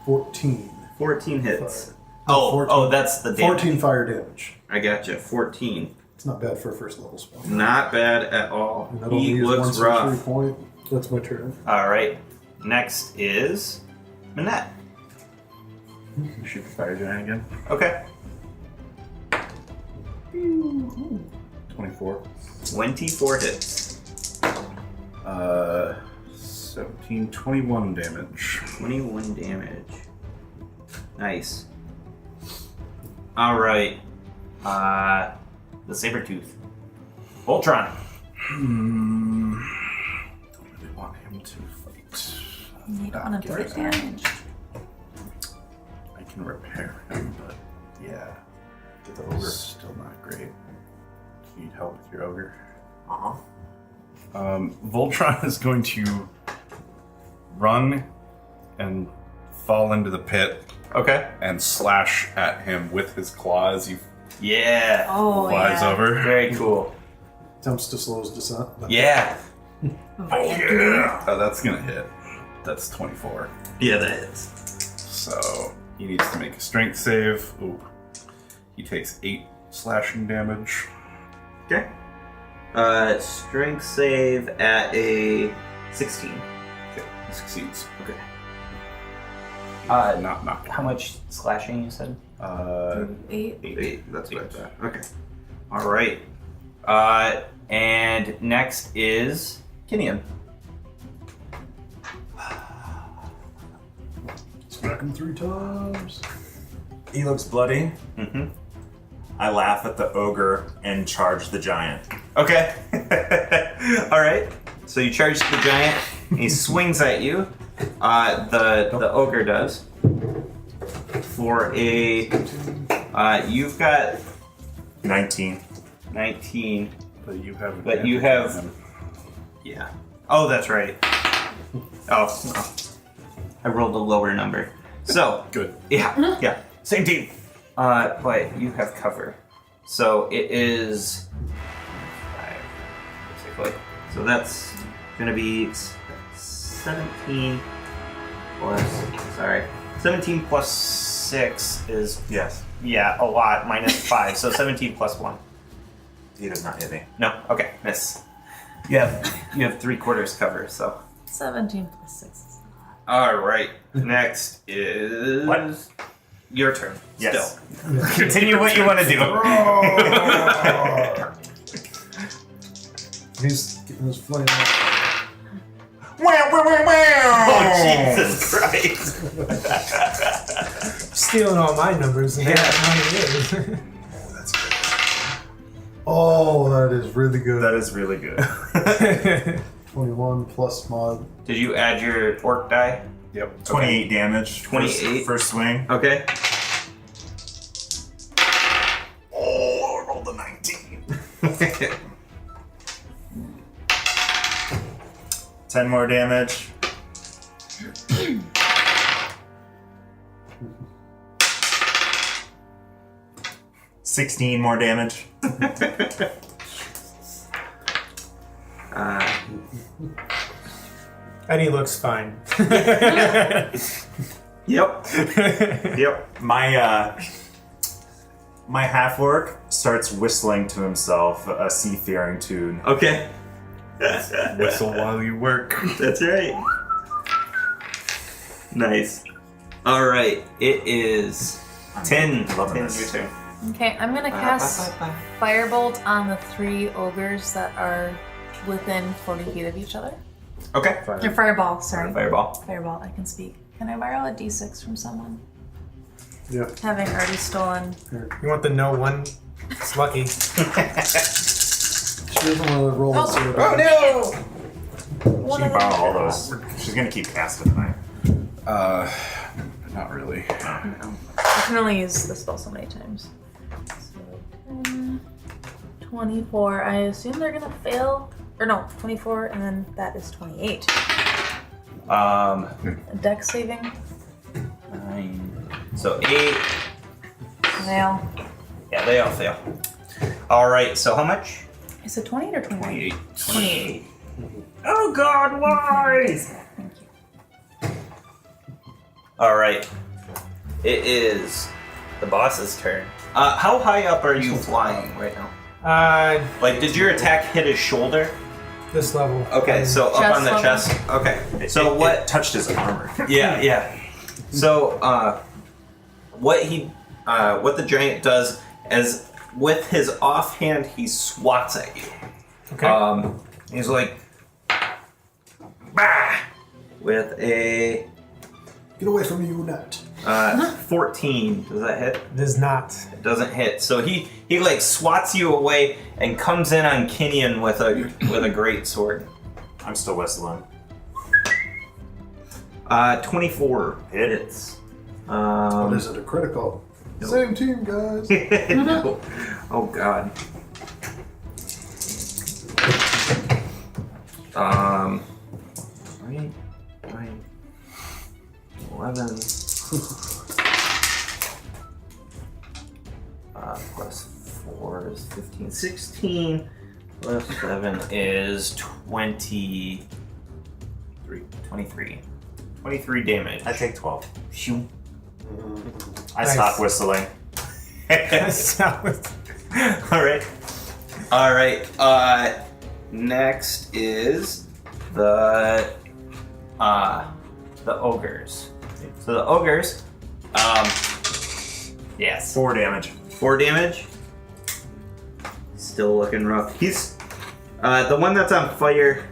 14. 14 hits. Fire. Oh, 14. that's the damage. 14 fire damage. I gotcha. 14. It's not bad for a first level spell. Not bad at all. And that'll He use looks one sorcery rough. point. That's my turn. All right. Next is Manette. Shoot the fire giant again. Okay. 24. 24 hits. 17, 21 damage. 21 damage. Nice. All right. The Sabretooth. Voltron. Don't really want him to fight. You don't want him to get damaged. I can repair him, but yeah. Get the ogre. Still not great. Need help with your ogre? Uh-huh. Voltron is going to run and fall into the pit Okay. and slash at him with his claws. He Yeah. Oh, flies yeah. over. Very cool. Attempts to slow his descent. Yeah. Oh, that's gonna hit. That's 24. Yeah, that hits. So he needs to make a strength save. Ooh. He takes 8 slashing damage. Okay. Strength save at a 16. Okay, he succeeds. Okay. Not knocked. How much slashing you said? 8. 8. That's what I thought. Okay. All right. And next is Kinian. Smack him 3 times. He looks bloody. Mm-hmm. I laugh at the ogre and charge the giant. Okay. All right. So you charge the giant. He swings at you. The ogre does. For a, you've got 19. 19. But you have. But you advantage have- on him. Yeah. Oh, that's right. Oh, no. I rolled a lower number. So Good. yeah, same team. But you have cover. So it is 5, basically. So that's gonna be 17 plus. Sorry, 17 plus 6 is Yes. a lot minus 5. So 17 plus 1. He does not hit me. No, okay, miss. You have 3/4 cover. So 17 plus 6. all right. Next is What? your turn. Yes. Still. Continue what you want to do. He's getting his flame out. Oh, Jesus Christ. Stealing all my numbers and how many it is. Oh, that is really good. That is really good. 21 plus mod. Did you add your orc die? Yep. 28 damage. 28. First swing. Okay. Oh, I rolled a 19. 10 more damage. $16 more damage. And he looks fine. Yep. Yep. My half-orc starts whistling to himself a seafaring tune. Okay. Whistle while you work. That's right. Nice. All right. It is 10. Loving 10 this. your turn. Okay, I'm gonna cast Firebolt on the 3 ogres that are within 40 feet of each other. Okay. Or Fireball, sorry. Fireball. Fireball, I can speak. Can I borrow a d6 from someone? Yeah. Having already stolen. You want the no one? It's lucky. She doesn't want to roll Oh. the sword. no! She can borrow all those. She's gonna keep casting tonight. Not really. I can only use the spell so many times. So, 24. I assume they're gonna fail. Or no, 24, and then that is 28. A dex saving. 9. So 8. Fail. Yeah, they all fail. All right. So how much? Is it 28 or 28? 28. Oh God! Why? Thank you. All right. It is the boss's turn. How high up are you flying right now? Like, did your attack hit his shoulder? This level. Okay, so up Chest on the level. chest. Okay. So It what? touched his armor? Yeah. So what the giant does is with his offhand he swats at you. Okay. He's like, bah! With a Get away from me, you nut. 14. Does that hit? It is not. It doesn't hit. So he like swats you away and comes in on Kinian with a great sword. I'm still whistling. 24 hits. What is it, a critical? Same team, guys. No. Oh God. Right. 11. Plus 4 is 15, 16. Plus 7 is 23. 23 damage. I take 12. Shoo. I Nice. stop whistling. All right. Next is the ogres. So the ogres, yes, 4 damage. 4 damage. Still looking rough. He's the one that's on fire.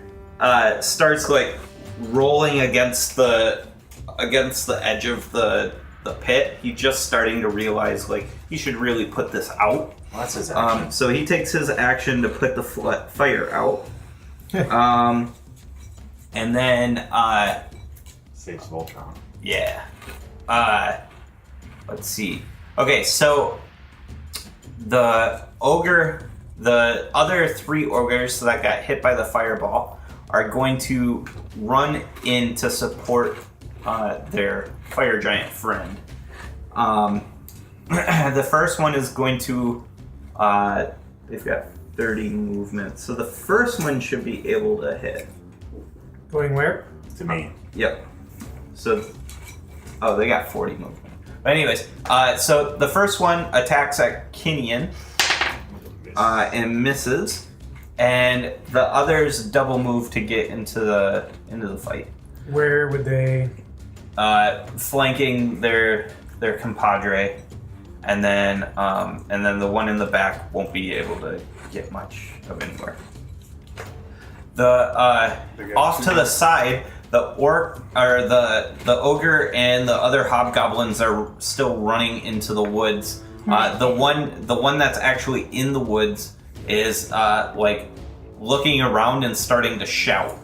Starts like rolling against the edge of the pit. He's just starting to realize like he should really put this out. Well, that's his action. So he takes his action to put the fire out. And then Saves Voltron. yeah. Let's see. Okay, so the other 3 ogres that got hit by the fireball are going to run in to support their fire giant friend. The first one is going to they've got 30 movement, so the first one should be able to hit. Going where? To me. Yep. So, they got 40 movement. But anyways, so the first one attacks at Kinian and misses, and the others double move to get into the fight, Where would they? flanking their compadre, and then the one in the back won't be able to get much of anywhere. The off to the side, the ogre and the other hobgoblins are still running into the woods. The one that's actually in the woods is like looking around and starting to shout.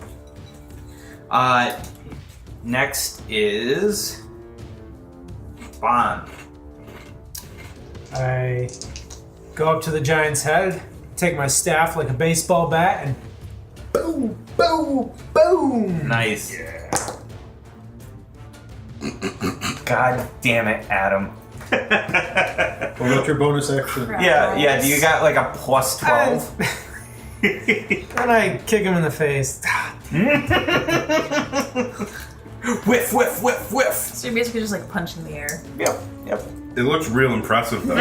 Next is Bond. I go up to the giant's head, take my staff like a baseball bat, and boom, boom, boom. Nice. God damn it, Adam. Well, what's your bonus action? Yeah. Do you got like a plus 12? And I kick him in the face. Whiff, whiff, whiff, whiff. So you're basically just like punching the air. Yep. It looks real impressive though.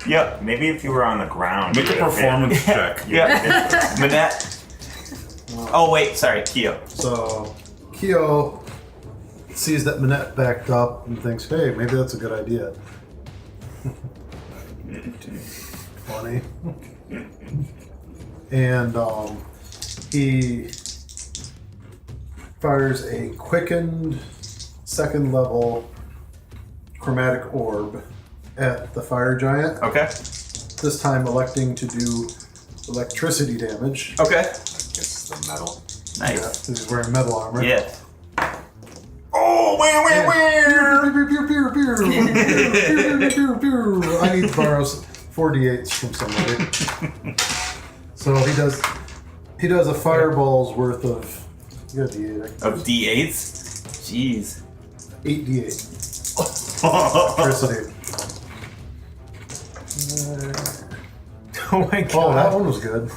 Yep. Maybe if you were on the ground. Make a you would hit. performance check. Yeah. Manette. Oh wait, sorry, Keo. So, Keo sees that Manette backed up and thinks, hey, maybe that's a good idea. 20. And he fires a quickened 2nd level chromatic orb at the fire giant, Okay. this time electing to do electricity damage. Okay. It's the metal. Yeah, Nice. 'cause he's wearing metal armor. Yeah. Oh, wait. I need to borrow 48s from somebody. So he does a fireball's worth of, you got D8, Of D8s? Jeez. 8d8 electricity. Oh my god. Oh, that one was good.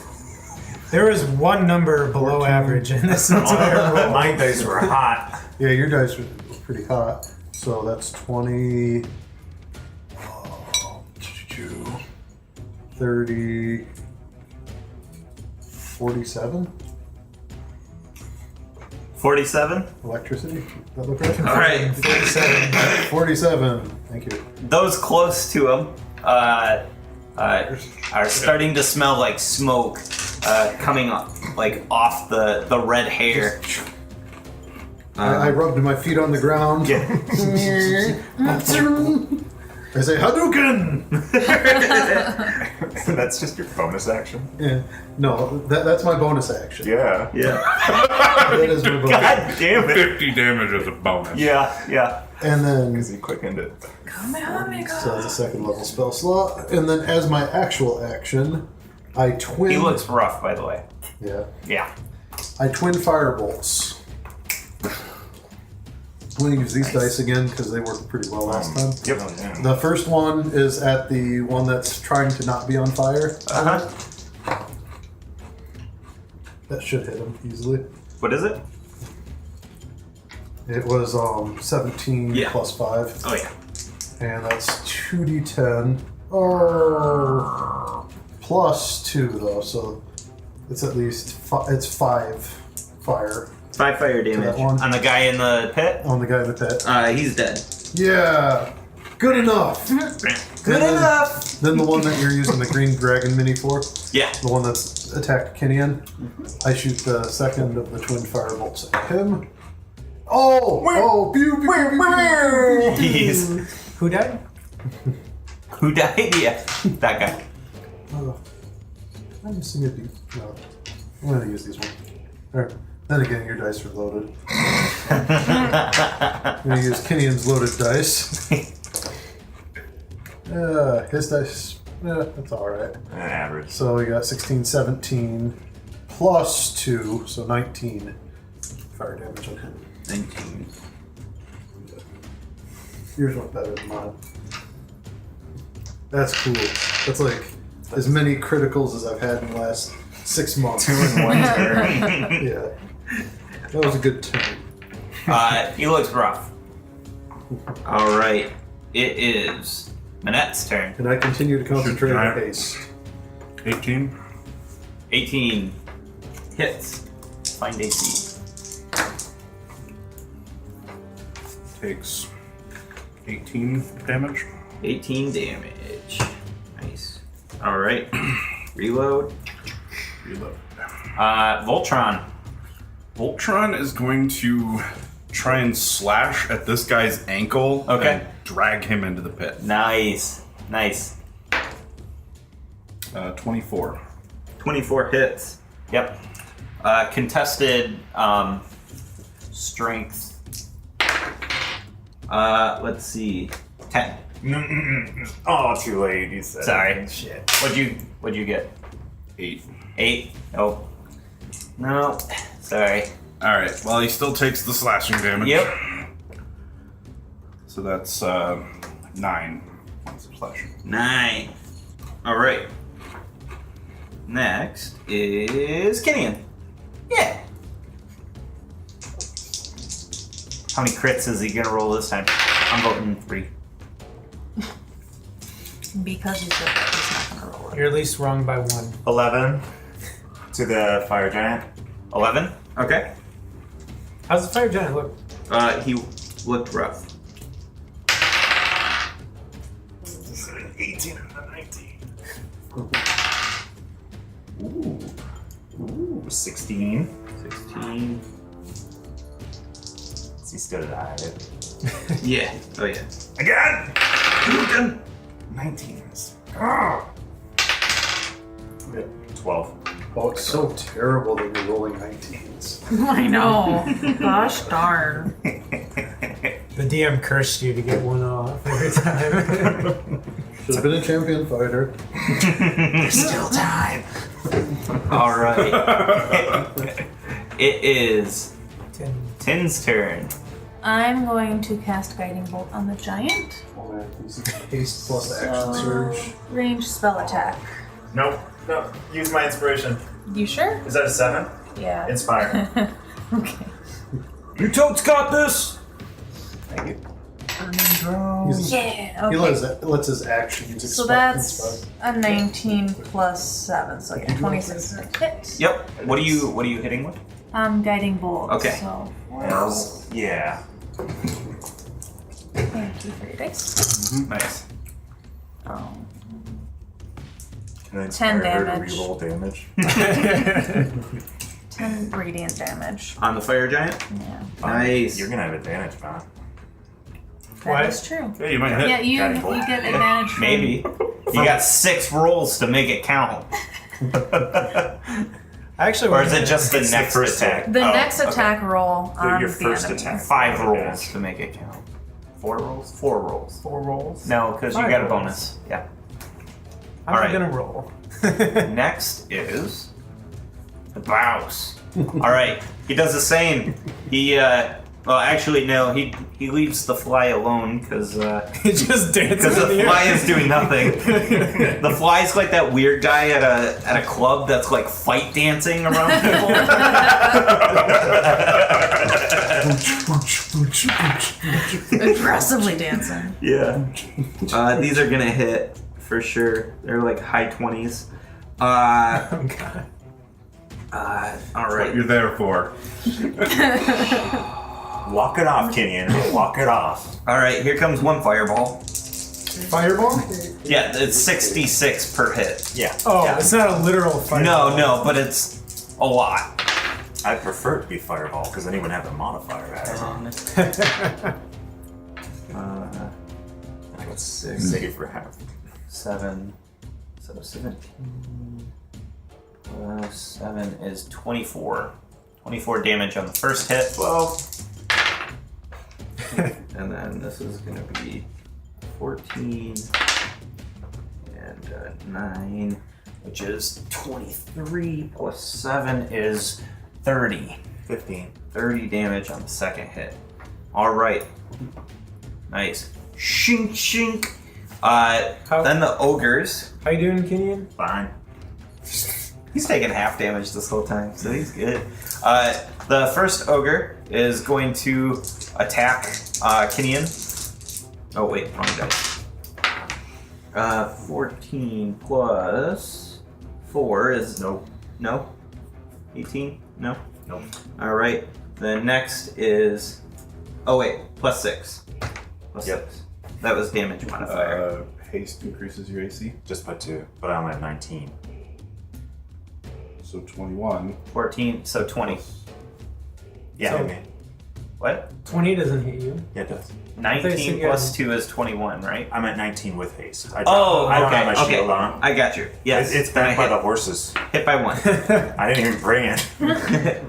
There was one number below 14. average in this entire roll. My dice were hot. Yeah, your dice were pretty hot. So that's 20, 30, 47 47? electricity. That look right? All right. 47. Thank you. Those close to him are starting to smell like smoke coming up, like off the red hair. I rubbed my feet on the ground. Yeah. I say Hadouken. That's just your bonus action. Yeah. No, that's my bonus action. Yeah. Yeah. That is my bonus. God damn it. 50 damage as a bonus. Yeah. And then Because he quickened it. so that's a 2nd level spell slot. And then as my actual action, I twin. He looks rough, by the way. Yeah. Yeah. I twin firebolts. I'm going to use these dice again because they worked pretty well last time. Yep. Oh, yeah. The first one is at the one that's trying to not be on fire. Uh-huh. That should hit him easily. What is it? It was 17 Yeah. plus 5. Oh yeah. And that's 2d10. Oh. Plus 2, though, so it's at least it's 5 fire 5 fire damage that one. on the guy in the pit. on the guy in the pit. He's dead. Yeah! Good enough! Good enough. Then the one that you're using the green dragon mini for, Yeah. the one that's attacked Kinian, I shoot the second of the twin fire bolts at him. Oh! Oh! Pew, pew, pew, pew, pew, pew. Jeez. Who died? Who died? Yeah, that guy. Oh, I'm using a D. No, I'm gonna use these ones. Alright. Then again, your dice are loaded. I'm gonna use Kinian's loaded dice. His dice, that's alright. Average. So we got 16, 17, plus 2, so 19 fire damage on him. 19. Yours went better than mine. That's cool. That's like as many criticals as I've had in the last 6 months. 2 in 1 turn. Yeah. That was a good turn. He looks rough. All right, it is Manette's turn. And I continue to concentrate on giant. haste. 18. 18 hits. Find AC. Takes 18 damage. 18 damage. Nice. All right. Reload. Reload. Voltron. Voltron is going to try and slash at this guy's ankle Okay. and drag him into the pit. Nice. Nice. 24. 24 hits. Yep. Contested strength. Let's see. 10. Oh, too late. You said. Sorry. Shit. What'd you get? 8. 8? Oh. No. Sorry. Alright, well, he still takes the slashing damage. Yep. So that's 9 points of slashing. 9. All right. Next is Kinian. Yeah. How many crits is he gonna roll this time? I'm voting 3. Because he's not gonna roll it. You're at least wrong by 1. 11 to the fire giant. 11. Okay. How's the fire giant look? He looked rough. 18 and a 19. Ooh, 16. 16. Is he still alive? Yeah. Oh yeah. Again! 19. Oh. 12. Oh, it's so terrible that you're rolling 19s. I know. Gosh darn. The DM cursed you to get 1 off every time. Should have been a champion fighter. Still time. All right. It is 10. Tin's turn. I'm going to cast Guiding Bolt on the giant. Oh man, haste plus action surge. Range spell attack. Nope. No. Use my inspiration. You sure? Is that a 7? Yeah. Inspire. Okay. You totes got this. Thank you. Yeah. He Okay. lets his actions So that's a 19 plus 7, so yeah, 26 hit. Yep. What are you hitting with? Guiding Bolt. Okay. So Yeah. thank you for your dice. Nice. Can I 10 inspire her to damage. reroll damage? 10 radiant damage. On the fire giant. Yeah. Nice. You're gonna have advantage, man. That is true. Yeah, you might hit. Yeah, you Guiding Bolt. get advantage from Maybe. You got 6 rolls to make it count. Actually, Or is it just the It's the next first attack? the Oh, next okay. attack roll on Your the first enemy. attack. 5 rolls to make it count. 4 rolls? 4 rolls. 4 rolls? No, because you 5 got a rolls. bonus. Yeah. I'm Alright. not gonna roll. Next is the Bouse. All right, he does the same. He Well, actually, no. He leaves the fly alone because He just dances the in the fly air. is doing nothing. The fly's like that weird guy at a club that's like fight dancing around people. Aggressively dancing. Yeah. These are gonna hit for sure. They're like high 20s. Oh, God. All What right. you're there for. Walk it off, Kenyon. Walk it off. All right. Here comes one fireball. Fireball? Yeah, it's 66 per hit. Yeah. Oh, yeah. it's not a literal fight. No, but it's a lot. I prefer it to be fireball because then he would have the modifier at it. I got 6. Save for half. 7. So 17 plus 7 is 24. 24 damage on the first hit. 12. And then this is going to be 14 and 9, which is 23 plus 7 is 30. 15. 30 damage on the second hit. All right. Nice. Shink, shink. Then the ogres. How you doing, Kenyon? Fine. He's taking half damage this whole time, so he's good. The first ogre is going to attack Kenyon. Oh wait, wrong dice. 14 plus 4 is no. 18? No. Nope. All right. The next is. Oh wait, plus 6. Plus Yep. 6. That was damage modifier. Haste increases your AC, Just put 2, but I'm at 19. so 21. 14, so 20. Yeah, So- hit me. What? 20 doesn't hit you. Yeah, it does. 19 you plus had- 2 is 21, right? I'm at 19 with haste. I Oh, I don't okay, have my okay. shield on. I got you. Yes. It's then I backed by hit, the horses. hit by 1. I didn't even bring it.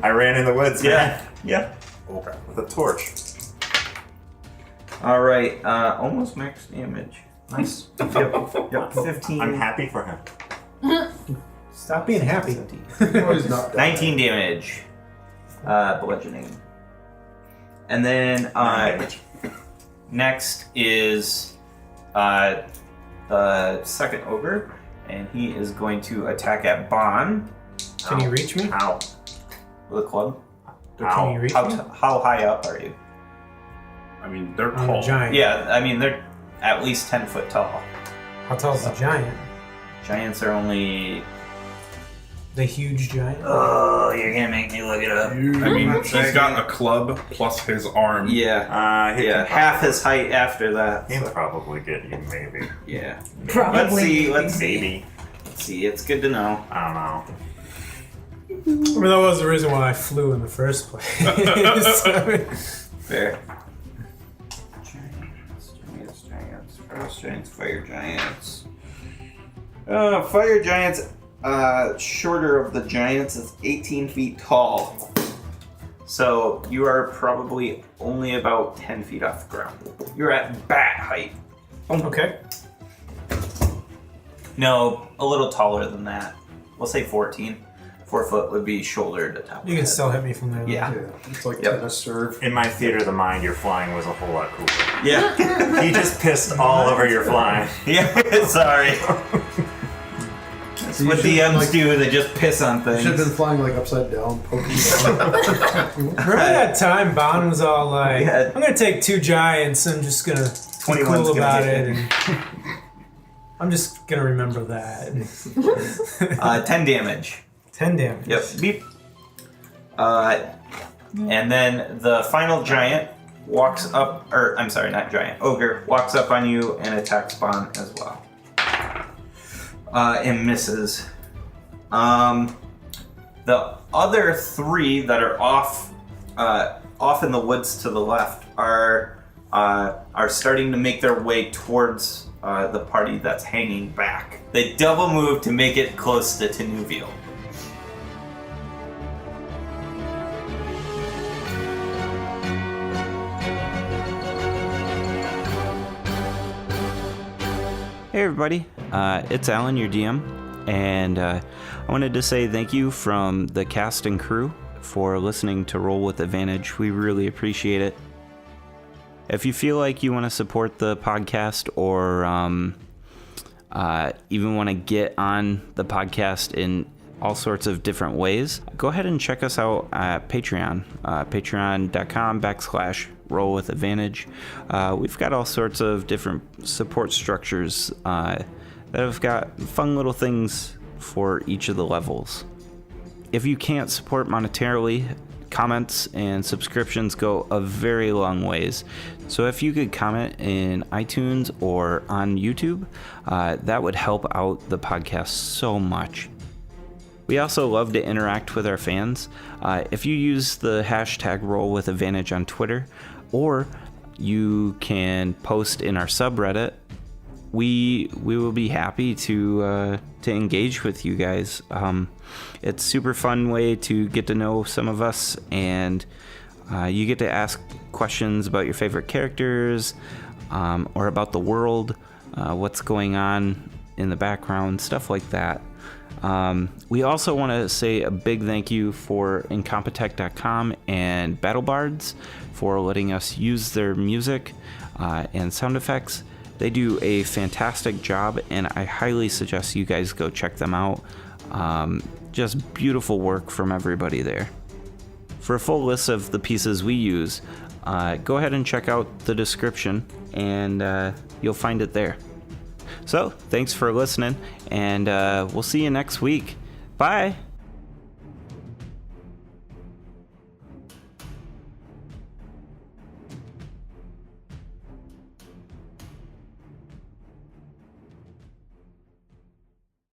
I ran in the woods, man. Yeah. Okay. With a torch. All right. Almost max damage. Nice. Yep. 15. I'm happy for him. Stop being happy. 17. Oh, he's not 19 damage. Bludgeoning. And then Damage. next is the second ogre, and he is going to attack at Bon Can you reach me? Ow. with a club. Can you reach me? How high up are you? I mean, they're I'm a tall. giant. Yeah, I mean they're at least 10 foot tall. How tall is the giant? Giants are only. The huge giant? Oh, you're gonna make me look it up. I mean, he's got a club plus his arm. Yeah, He yeah, can half probably- his height after that. He'll so- probably get you, maybe. Yeah. Probably. Let's see. Maybe. Let's see. It's good to know. I don't know. I mean, that was the reason why I flew in the first place. Fair. Giants, frost giants, fire giants. Fire giants, shorter of the giants is 18 feet tall. So you are probably only about 10 feet off the ground. You're at bat height. Okay. No, a little taller than that. We'll say 14. 4 foot would be shoulder to top. You can still hit me from there. though. Yeah. Yeah, it's like Yep. tennis serve. In my theater of the mind, your flying was a whole lot cooler. Yeah. He just pissed all over your flying. Yeah, sorry. That's You what should, DMs like- do, they just piss on Should have been things. flying like upside down, poking down. Remember that time Bon was all like, Yeah. I'm gonna take 2 giants, I'm just gonna be 21's cool gonna about hit it. And I'm just gonna remember that. 10 damage. 10 damage. Yep. Beep. And then the final giant walks up, or I'm sorry, not giant, ogre, walks up on you and attacks Bon as well. And misses. The other 3 that are off in the woods to the left are starting to make their way towards the party that's hanging back. They double move to make it close to Tenuvial. Hey everybody, it's Alan, your DM, and I wanted to say thank you from the cast and crew for listening to Roll with Advantage. We really appreciate it. If you feel like you want to support the podcast or even want to get on the podcast in all sorts of different ways, go ahead and check us out at Patreon, patreon.com/rollwithadvantage. We've got all sorts of different support structures that have got fun little things for each of the levels. If you can't support monetarily, comments and subscriptions go a very long ways. So if you could comment in iTunes or on YouTube, that would help out the podcast so much. We also love to interact with our fans. If you use the hashtag #RollWithAdvantage on Twitter, or you can post in our subreddit, we will be happy to engage with you guys. It's a super fun way to get to know some of us, and you get to ask questions about your favorite characters, or about the world, what's going on in the background, stuff like that. We also want to say a big thank you for Incompetech.com and BattleBards for letting us use their music and sound effects. They do a fantastic job, and I highly suggest you guys go check them out. Just beautiful work from everybody there. For a full list of the pieces we use, go ahead and check out the description, and you'll find it there. So, thanks for listening, and we'll see you next week. Bye!